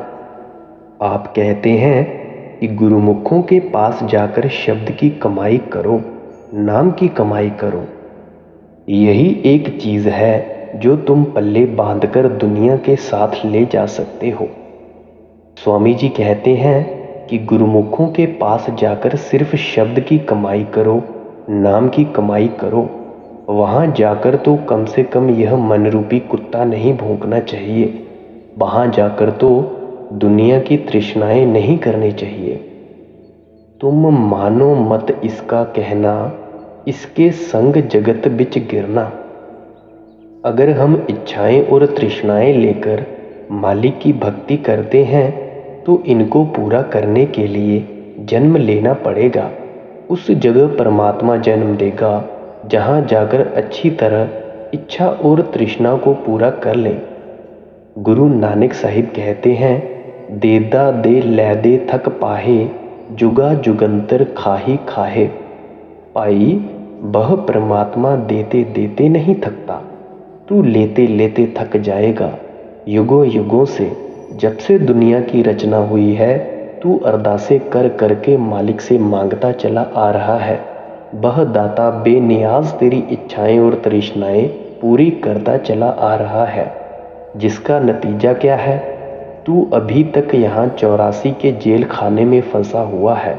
आप कहते हैं कि गुरुमुखों के पास जाकर शब्द की कमाई करो, नाम की कमाई करो। यही एक चीज है जो तुम पल्ले बांधकर दुनिया के साथ ले जा सकते हो। स्वामी जी कहते हैं कि गुरुमुखों के पास जाकर सिर्फ शब्द की कमाई करो, नाम की कमाई करो। वहां जाकर तो कम से कम यह मनरूपी कुत्ता नहीं भौंकना चाहिए। वहां जाकर तो दुनिया की तृष्णाएं नहीं करनी चाहिए। तुम मानो मत इसका कहना, इसके संग जगत बिच गिरना। अगर हम इच्छाएं और तृष्णाएं लेकर मालिक की भक्ति करते हैं तो इनको पूरा करने के लिए जन्म लेना पड़ेगा। उस जगह परमात्मा जन्म देगा जहां जाकर अच्छी तरह इच्छा और तृष्णा को पूरा कर ले। गुरु नानक साहिब कहते हैं, देदा दे लैदे थक पाहे, जुगा जुगंतर खाही खाहे। पाई वह परमात्मा देते देते नहीं थकता, तू लेते लेते थक जाएगा। युगों युगों से, जब से दुनिया की रचना हुई है, तू अरदासें कर करके मालिक से मांगता चला आ रहा है। वह दाता बेनियाज तेरी इच्छाएं और तृष्णाएं पूरी करता चला आ रहा है, जिसका नतीजा क्या है? तू अभी तक यहाँ 84 के जेल खाने में फंसा हुआ है।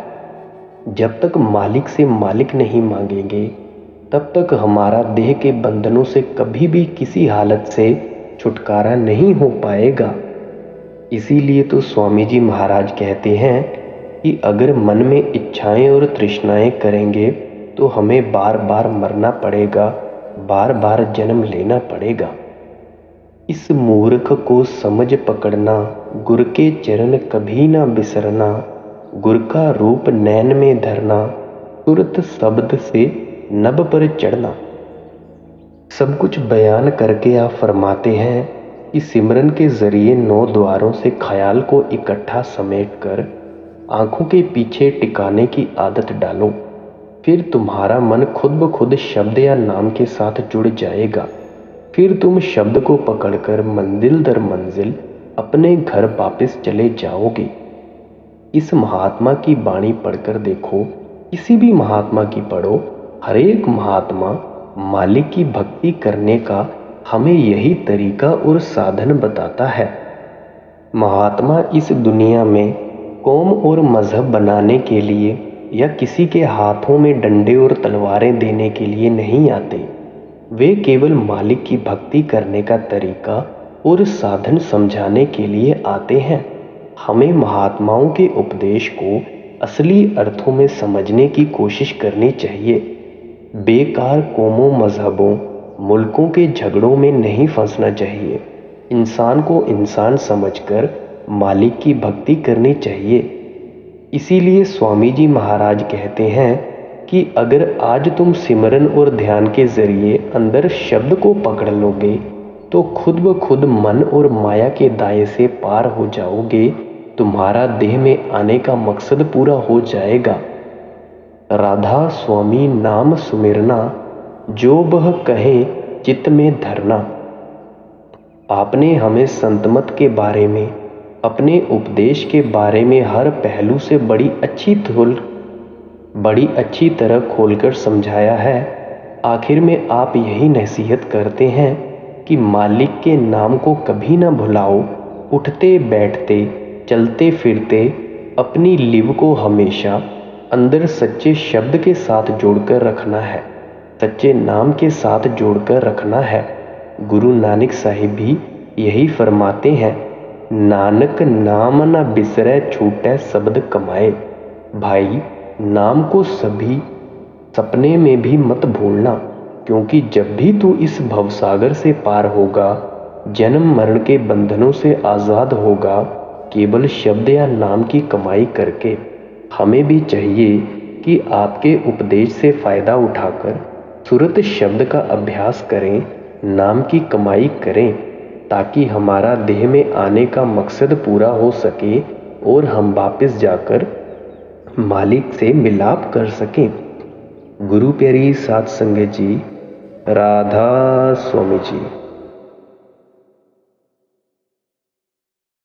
जब तक मालिक से मालिक नहीं मांगेंगे, तब तक हमारा देह के बंधनों से कभी भी किसी हालत से छुटकारा नहीं हो पाएगा। इसीलिए तो स्वामी जी महाराज कहते हैं कि अगर मन में इच्छाएं और तृष्णाएं करेंगे तो हमें बार बार मरना पड़ेगा, बार बार जन्म लेना पड़ेगा। इस मूर्ख को समझ पकड़ना, गुर के चरण कभी ना बिसरना। गुर का रूप नैन में धरना, तुरत शब्द से नभ पर चढ़ना। सब कुछ बयान करके आप फरमाते हैं कि सिमरन के जरिए 9 द्वारों से ख्याल को इकट्ठा समेटकर आंखों के पीछे टिकाने की आदत डालो। फिर तुम्हारा मन खुद ब खुद शब्द या नाम के साथ जुड़ जाएगा। फिर तुम शब्द को पकड़कर मंजिल दर मंजिल अपने घर वापस चले जाओगे। इस महात्मा की वाणी पढ़कर देखो, किसी भी महात्मा की पढ़ो। हर एक महात्मा मालिक की भक्ति करने का हमें यही तरीका और साधन बताता है। महात्मा इस दुनिया में कौम और मजहब बनाने के लिए या किसी के हाथों में डंडे और तलवारें देने के लिए नहीं आते। वे केवल मालिक की भक्ति करने का तरीका और साधन समझाने के लिए आते हैं। हमें महात्माओं के उपदेश को असली अर्थों में समझने की कोशिश करनी चाहिए। बेकार कौमों, मजहबों, मुल्कों के झगड़ों में नहीं फंसना चाहिए। इंसान को इंसान समझकर मालिक की भक्ति करनी चाहिए। इसीलिए स्वामी जी महाराज कहते हैं कि अगर आज तुम सिमरन और ध्यान के जरिए अंदर शब्द को पकड़ लोगे तो खुद ब खुद मन और माया के दायरे से पार हो जाओगे। तुम्हारा देह में आने का मकसद पूरा हो जाएगा। राधा स्वामी नाम सुमिरना, जो वह कहे चित्त में धरना। आपने हमें संतमत के बारे में, अपने उपदेश के बारे में हर पहलू से बड़ी अच्छी तरह खोलकर समझाया है। आखिर में आप यही नसीहत करते हैं कि मालिक के नाम को कभी न भुलाओ। उठते बैठते चलते फिरते अपनी लिव को हमेशा अंदर सच्चे शब्द के साथ जोड़कर रखना है, सच्चे नाम के साथ जोड़कर रखना है। गुरु नानक साहिब भी यही फरमाते हैं, नानक नाम न बिसरै छूटै शब्द कमाए। भाई, नाम को सभी सपने में भी मत भूलना, क्योंकि जब भी तू इस भवसागर से पार होगा, जन्म मरण के बंधनों से आज़ाद होगा, केवल शब्द या नाम की कमाई करके। हमें भी चाहिए कि आपके उपदेश से फ़ायदा उठाकर सुरत शब्द का अभ्यास करें, नाम की कमाई करें, ताकि हमारा देह में आने का मकसद पूरा हो सके और हम वापस जाकर मालिक से मिलाप कर सकें। गुरु प्यारी साध संगत जी, राधा स्वामी जी।